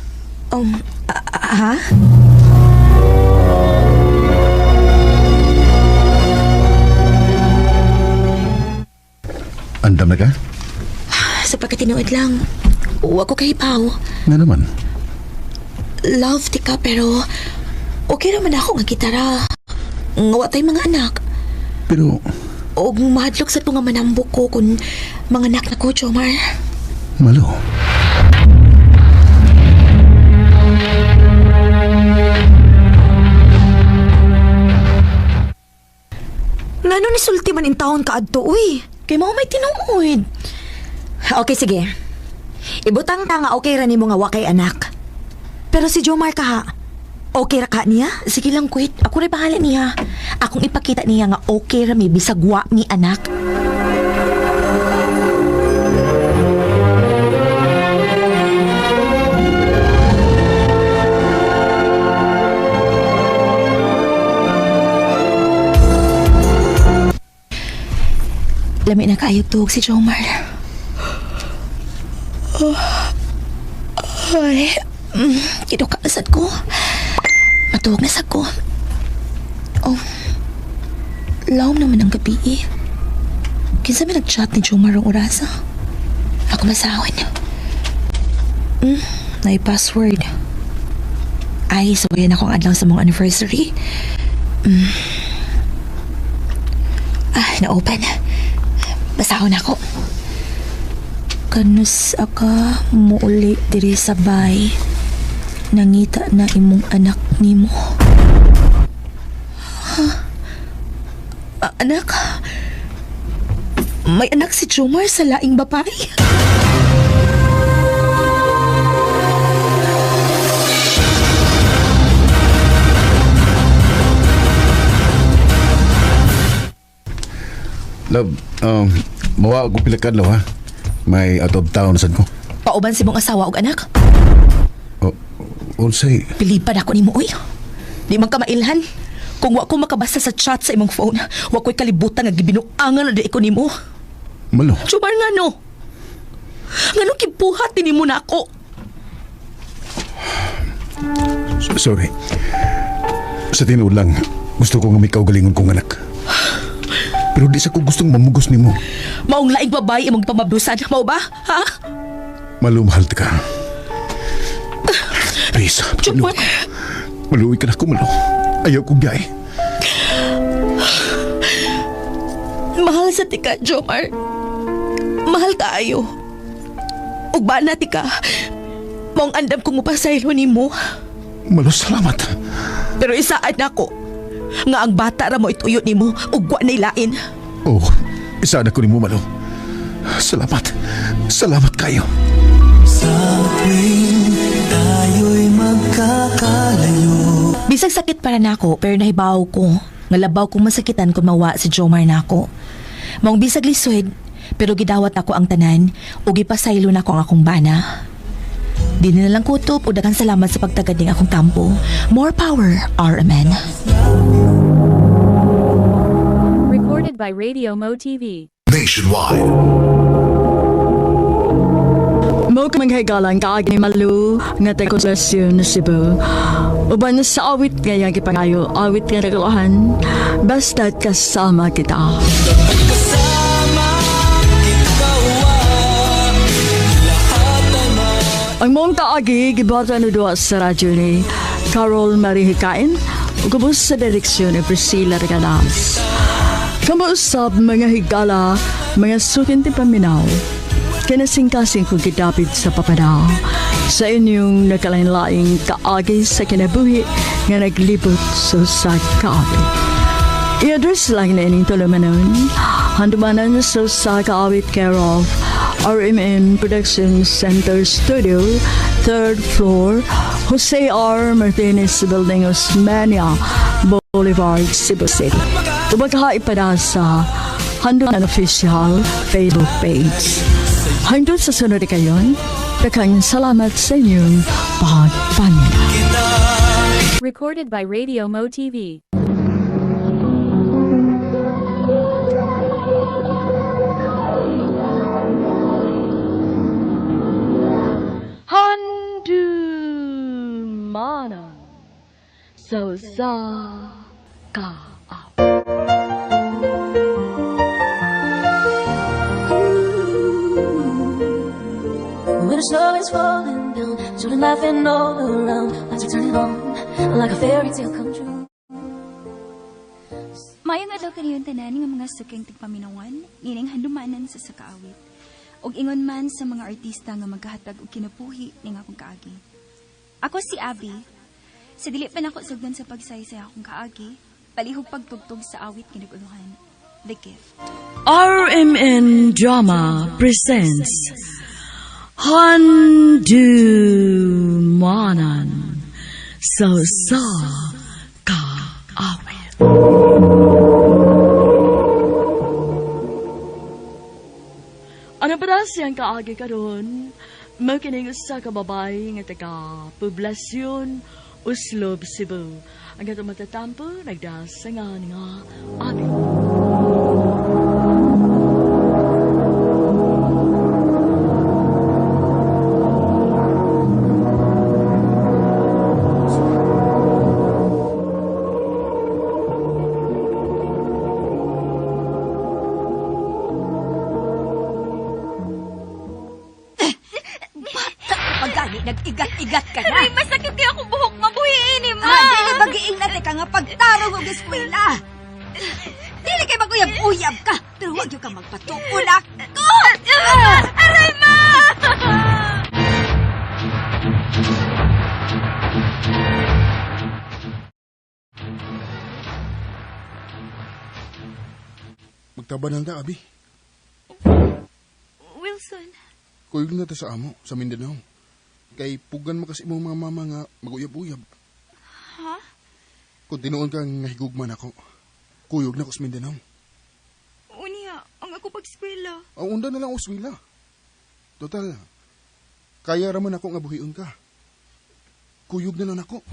Ha? Andam na ka? Sa pagkatinuod lang, huwag ko kahipaw. Nga naman. Love di ka, pero okay naman ako nga gitara. Ngawa tayo mga anak. Pero... O mahadlok sa mga manambok ko kung mga anak na ko, Jomar. Malo. Ngano ni sulti man in taon ka adto, uy? Kay mo may tinuod. Okay, sige. Ibutang ta nga okay ra nimo nga wa kay anak. Pero si Jomar ka ha, okay ra ka niya? Sige lang, Kuit. Ako rin bahala niya. Akong ipakita niya nga okay ra may bisagwa ni anak. Lami na kaayog tuog si Jomar. Ay, kinukasad ko. Matuwag na sa ko. Oh, lawom naman ang gabi eh. Kinsa may nag-chat ni Jomar ang orasa. Ako masawin. May password. Ay, sabayan akong adlaw sa mong anniversary. Na-open. Basahon ako. Kanus aka muuli diri sa bay. Nangita na imong anak nimo. Anak? May anak si Jomar sa laing babae? Love, mawa ako pila kadlaw ha. May out of town sad ko. Pauban si mong asawa og anak? Unsay? Pilipan ako nimo uy. Di man ka mailhan. Kung wa ko makabasa sa chat sa imong phone, wa ko'y kalibutan nga gibinuangan na di ko nimo. Malo? Jomar nga no. Nga no kibuhat nimo na ako. Sorry. Sa tinuod lang, gusto ko nga may kaugalingon kong anak. Pero di sa ko gustong mamugos nimo. Maong laing babae imong pamabdusan, mao ba? Ha? Malumahal ka. Please, Jomar. Maluwi ka na ko, malo. Ayaw kong biyay. Mahal sa tika, Jomar. Mahal kaayo. Ug ba na tika, maong andam kong mapasaylo nimo. Malo, salamat. Pero isaan ako, nga ang bata ra mo ituyo nimo ug wa nay lain. Oh, isa na ko nimo, malo. Salamat. Salamat kayo. Sa tuwing tayo'y magkakalayo. Bisag sakit para nako, pero nahibaw ko. Ngalabaw kong masakitan kung mawa si Jomar nako. Maong bisag lisod, pero gidawat ako ang tanan ug gipasaylo nako ang akong bana. Di na lang kutob o daghang salamat sa pagtagading akong tampo. More power, RMN. Recorded by Radio Mo TV. Nationwide. Mo ka maghigalang kaag ni Malu nga tekosasyon na Cebu. Uban sa awit nga gipangayo, awit nga naguluhan, basta't kasama kita. Ang mong kaagi, gibata na doon sa radyo ni Carol Marihikain, ugubos sa direksyon ni Priscilla Regalas. Kamusap mga higala, mga sukinti paminaw, kinasing-kasing kong kitapit sa papadaw, sa inyong nakalain-laing kaagi sa kinabuhi nga naglibot sa kaagi. I-address lang na ining tulumanon, handumanan sa kaawit care of RMN Production Center Studio, 3rd floor, Jose R. Martinez Building, Osmania Boulevard, Cebu City. Tumagkaipada sa Handuman Official Facebook page. Hanggang sa sunod kayon, daghang salamat sa inyong pagpanin. Recorded by Radio Mo TV. Handumana so sa ka. When the snow is falling down, children laughing all around, lights are turning on like a fairy tale come true. Mayong adlaw kaniyon tanan nga mga suking tigpaminawan, nining handumanan sa sakaawit. Og ingon man sa mga artista nga magkahatag og kinabuhi ning akong kaagi. Ako si Abby. Sa dili pa nako sugdan sa pagsaysay akong kaagi, palihog pagtugtog sa awit kinaguluhan. The Gift. RMN Drama presents Handumanan so sa kaawit. Ano ba siyang kaagi karon? Makinig sa kababay nga taga Poblasyon, Uslob, Cebu. Ang gatong matatampo, nagdasangan nga amin. Dili ka nga pagtarong og eskwela. Dili kay maguyab-uyab ka, pero wag yung ka magpatukulak ko! Aray, ma! Magtabanan ta, Abi. Wilson, Kuyog na ta sa amo, sa Mindanao. Kay pugan makas imong mga mama nga maguyab-uyab. ha? Kung tinuon kang nahigugman ako, kuyog na ko sa Mindanao. Unya, ang ako pag-eskwela. Ang unda na lang uswila. Total, kaya raman ako nga buhion ka. Kuyog na lang ako.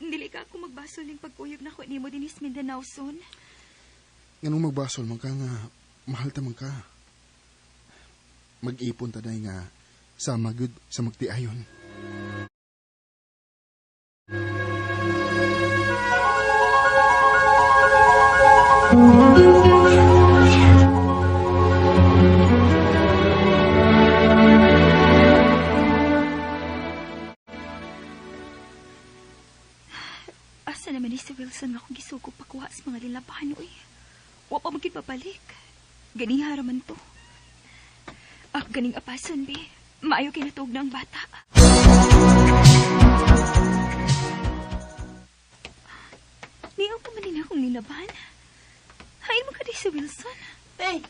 Dili ka ako magbasol ng pagkuyog na ko ni mo din is Mindanao son. Ganun magbasol man ka nga, mahal ta man ka. Mag-ipon ta day nga, sama good sa magtiayon. Asa naman ni si Wilson nga akong gisuko pakuha sa mga lilabahan oy. Wa pa magkit babalik. Ganing haraman to. Ganing apason be. Maayo kinatuog na ang bata. Niyaw pa man din akong lilabahan. Hain mo ka di si Wilson. Hey,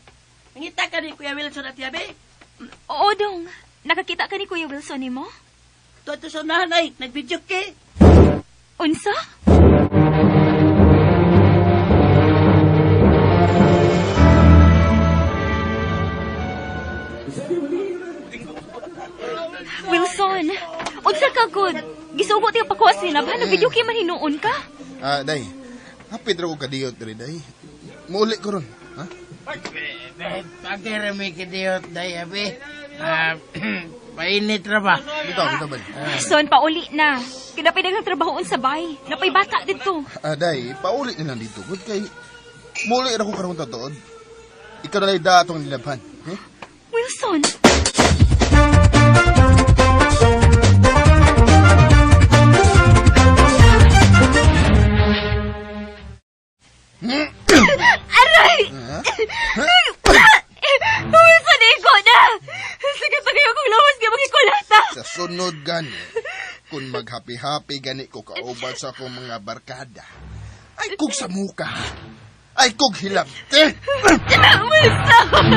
nangita ka ni Kuya Wilson at Yabe? Oo dong. Nakakita ka ni Kuya Wilson ni mo? Toto sa nanay, nag-video ke. Unsa? Wilson, unsa ka good? Gisubo ti pakuha sila ba? Nag-video kay man hinuon ka? Day, hapit ra ko kadiyot rin, day. Muuli ko ron, ha? Pagkirami ka diyot, day, abi. Painit ra ba? Dito ba? Son, pauli na. Kinapay nagang trabahoon sa bahay. Napay bata dito. Day, paulit na lang dito. Good kay, muli ra ko karong tatood. Ikaw na lang datong nilabhan. Eh? Wilson! Aray! Wilson, iko na! Sige-sige akong lawas ka magikulata. Sa sunod gani, kung maghapi-hapi gani ko kauban sa akong mga barkada, ay kog sa muka, ay kog hilabte. Wilson!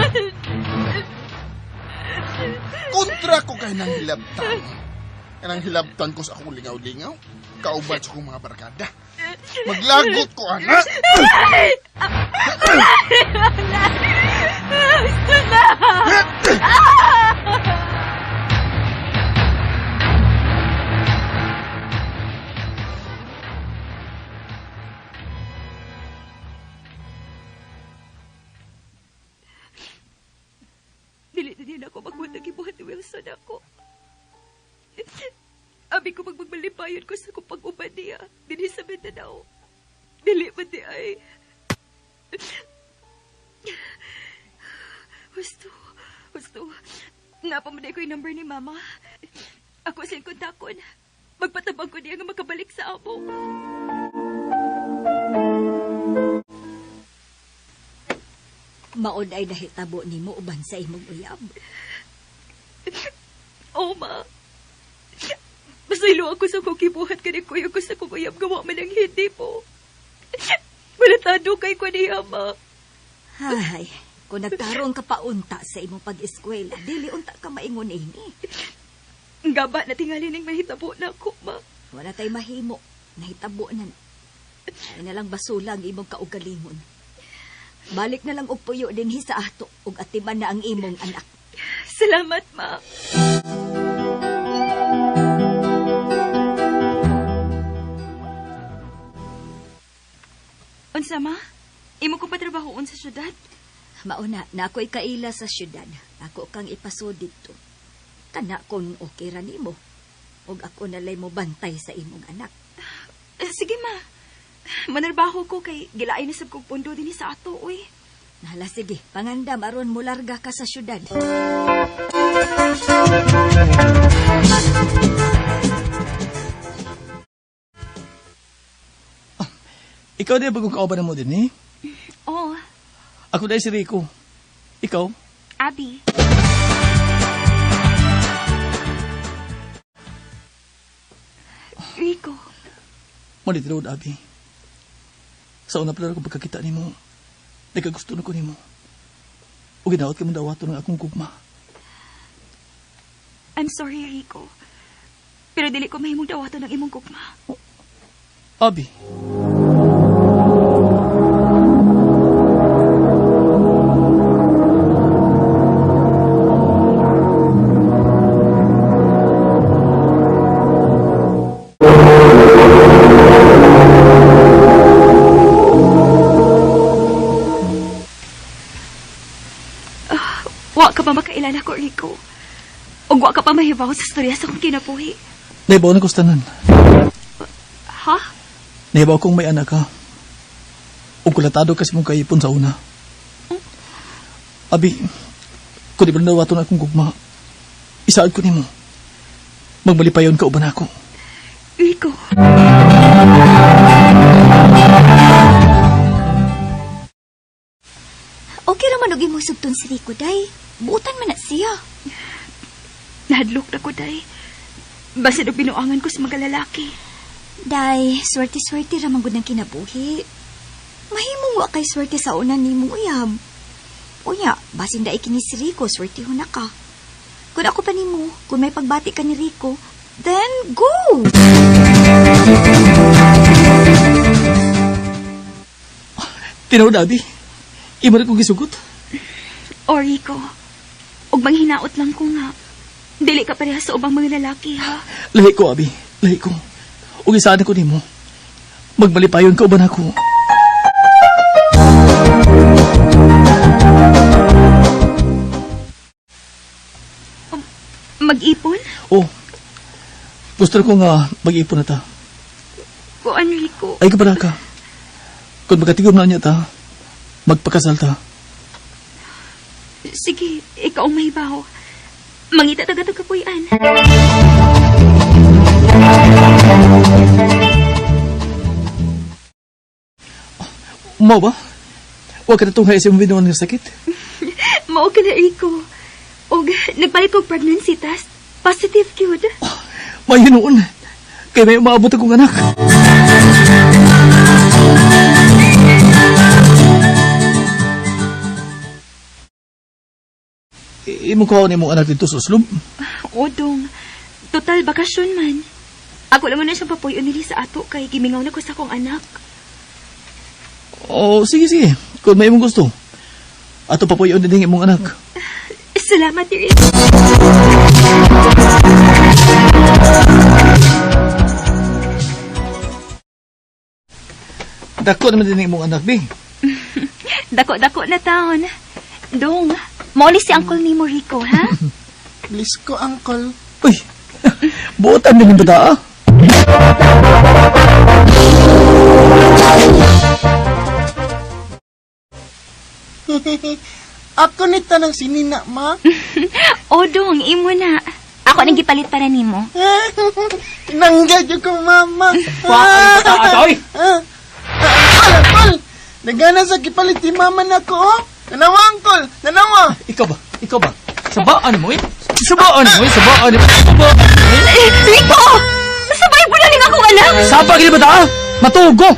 Kontra ko kay nang hilabtan. Nang hilabtan ko sa akong lingaw-lingaw, kauban sa akong mga barkada. Maglagot ko, anak! Gusto na! Dili na din ako magbuhat ibuhat ni Wilson ako. Abi ko magbalipayon ko sa kong pag-ubad niya. Dili sa Mindanao. Dili man di ay. Gusto. Napamaday ko yung number ni Mama. Ako sin kontakon. Magpatabang ko niya nga makabalik sa amo. Maod ay nahitabo ni mo uban sa imong uyab. Oo, Ma. Masaylo ako sa kukibuhat ka ni Kuya ko sa kukuyab gawa man ang hindi po. Malatado kay ko niya, Ma. Hay, kung nagkaroon ka pa unta sa imong pag-eskwela, dili unta ka maingon ini. Gaba na tingali ning mahitabo na ako, Ma. Wala tay mahimo. Nahitabo na. Ay na lang basulang imong kaugalingon. Balik na lang og puyo dinhi sa ato ug atiman na ang imong anak. Salamat, Ma. Unsa, Ma? Imo ko patrabahoon sa syudad? Mauna, na ako'y kaila sa syudad. Ako kang ipasod dito. Kana kung okay ra nimo. Ug ako nalay mo bantay sa imong anak. Sige, Ma. Manarbaho ko kay gilaay na sab kog pundo dinhi sa ato, uy. Nahala, sige, pangandam aron mularga ka sa syudad. Ikaw din bagong kauban mo din eh. Oh, Ako dahil si Rico. Ikaw? Abby. Rico. Manitilood, Abby. Sa una pala akong pagkakita ni mo, nagkagusto na ko ni mo. O ginawat ka mong dawato ng akong gugma. I'm sorry, Rico. Pero dili ko mahimong dawato ng imong gugma. Abby. Wa ka pa makailan ako, Rico. O wa ka pa mahibaw sa storya sa kong kinabuhi. Nahibaw na ko sa tanan. Ha? Nahibaw kong may anak ka. O kulatado kasi mong kaipon sa una. Abi, kung di ba nawato na akong gugma, isaad ko ni mo. Magbalipayon ka uban ako. Rico. Okay raman og imong sugton si Rico, day. Buutan man na siya. Nahadlok na ko, day. Basta og binuangan ko sa mga lalaki. Day, swerte-swerte raman gud ng kinabuhi. Mahimong wa kay swerte sa una nimo uyab. Unya, basin daay kini si Rico, swerte ho na ka. Kung ako pa nimo, kung may pagbati ka ni Rico, then go! Tinaw, Daddy. Imo na kong gisugot. O, Rico, og manghinaot lang ko nga. Dili ka pareha sa ubang mga lalaki, ha? Lahi ko, Abi. Lahi ko. O isaan ko ni mo. Magbalipayon ka uban ako. Mag-ipon? Oh. Gusto ko nga mag-ipon na ta. Kuan, Rico? Ay, kapada ka. Kung magkatigom na niya ta, magpakasal ta. Sige, ikaw ang mahibaw. Mangita taga kapuyan. Mau ba? Huwag ka na tunghay sa imong binuan ng sakit. Mao ka na, Rico. Og nagpalit kong pregnancy test. Positive gyud. May hinuon. Kaya may umaabot akong anak. Imo ko ni mong anak dito sa Uslob? Odong. Total bakasyon man. Ako lang mo na siyang papuyon nili sa ato kay gimingaw na ko sa akong anak. Oh, sige, sige. Kung may mong gusto. Ato papuyon na din imong anak. Salamat, Rico. Dako naman din imong anak, di? Dako-dako na taon. Dong, maulis si Uncle Nemo, Rico, ha? Please ko, Uncle. Uy, buotan din yung bata, ah. Ako ni tanang sinina, ma. O, Dong, imo na. Ako nang gipalit para nimo. Nangga ko, mama. Bakit bata, atoy? Uncle, nagana sa kipalit ti mama na ko, oh. Nanawa, Uncle, nanawa. Ikaw ba? Ikaw ba? Sabaan mo, eh? Sabaan mo, eh? Sabaan mo, eh? Rico! Sabay mo na rin akong anak! Sapa gini ba ta? Matugo!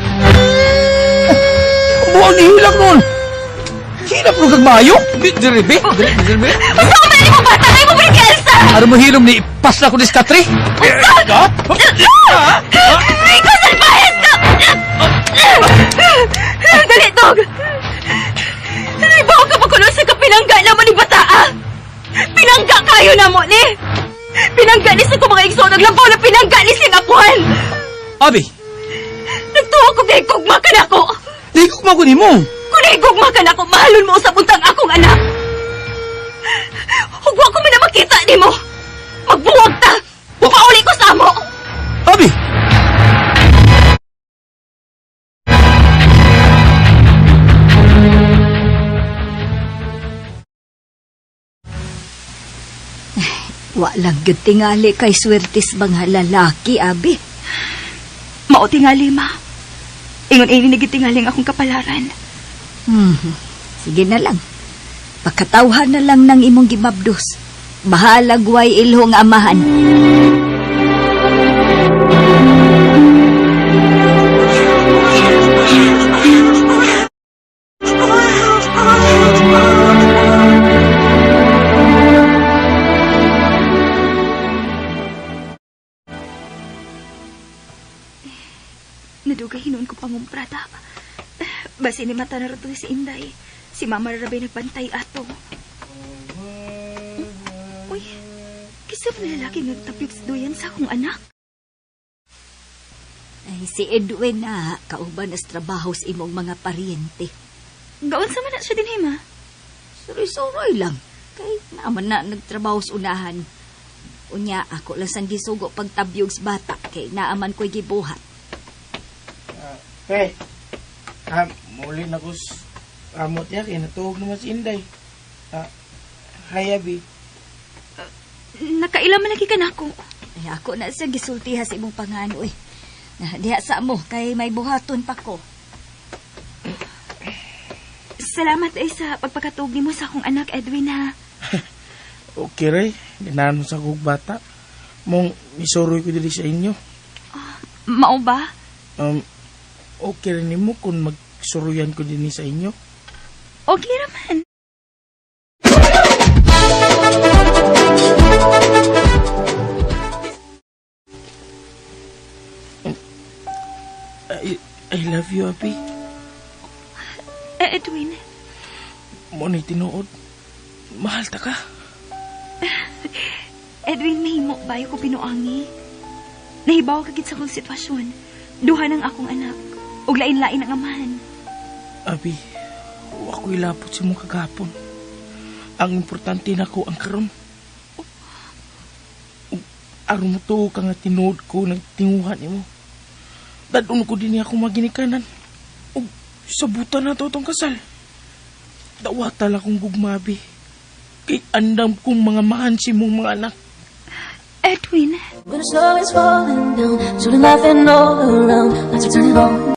Buwag ni hilak nun! Hilak mo kag mayo? Diribe? Diribe? Basta ko ba mo bata kayo mo balik kay Elsa? Ano mo hilom ni ipas na ko ni Skatri? Rico, salbahin ka! Dali, Dog! Naibaw ka pa kuno sa kapinangga naman ni Bataa! Pinangga kayo na mo ni! Pinangga ni sa ko mga igso naglabaw na pinangga ni Singapuan! Abi! Nagtuwa ko kay Gugma ka na ko! Di Gugma ko ni mo! Kung di Gugma ka na ko, mahalon mo sa buntang akong anak! Huwag ko man na makita ni mo! Magbuwag ta! Pauli ko sa mo! Abi! Walang gyud tingali kay swertis mga lalaki, abi. Mao tingali, ma. Ingon ini nagitingali ang akong kapalaran. Sige na lang. Pagkatawhan na lang ng imong gimabdos. Bahalag way ilhong amahan. Nadugay hinuon ko pa mong prada. Basi ni mata na rito si Inday. Si Mama Rabay nagbantay ato. Uy, kisa mo na lalaki nagtapyog sa duyan sa akong anak? Ay, si Edwin na, kauban as trabaho sa imong mga paryente. Gaon sa man na siya din, ma? Suroy-suroy lang. Kay naman na nagtrabaho sa unahan. Unya, ako lang sang gisugo pagtabyog sa bata. Kay naaman ko'y gibuhat. Pe, muli na ko amot niya, kaya natuhog naman si Inday. Hi, Abi. Nakailan man lagi ka na ako. Ay, ako na siya gisultiha sa imong pangano, eh. Diha sa mo, kay may buhaton pa ko. Salamat ay sa pagpakatug mo sa akong anak, Edwin, ha? Okay, Ray. Ganahan mo sa kong bata. Mong misuroy ko dili sa inyo. Mao ba? Okay rin mo kung magsuruyan ko din sa inyo. Okay naman. I love you, Abi. Edwin. Mo'y tinuod. Mahal ta ka. Edwin, mahimo bayo ko pinuangi. Nahibaw kagit sa kong sitwasyon. Duha ng akong anak. Ug lain-lain ang amahan. Abi, ako'y lapot si mo kagapon. Ang importante na ko ang karon. Aron mo to ka nga tinuod ko ng tinguhan mo. Dadun ko din ako maginikanan. O sabutan na to itong kasal. Dawata lang kong gugmabi. Kay andam kong mga mahansi mong mga anak. Edwin. When the snow is falling down, children laughing all around, lights are turning on.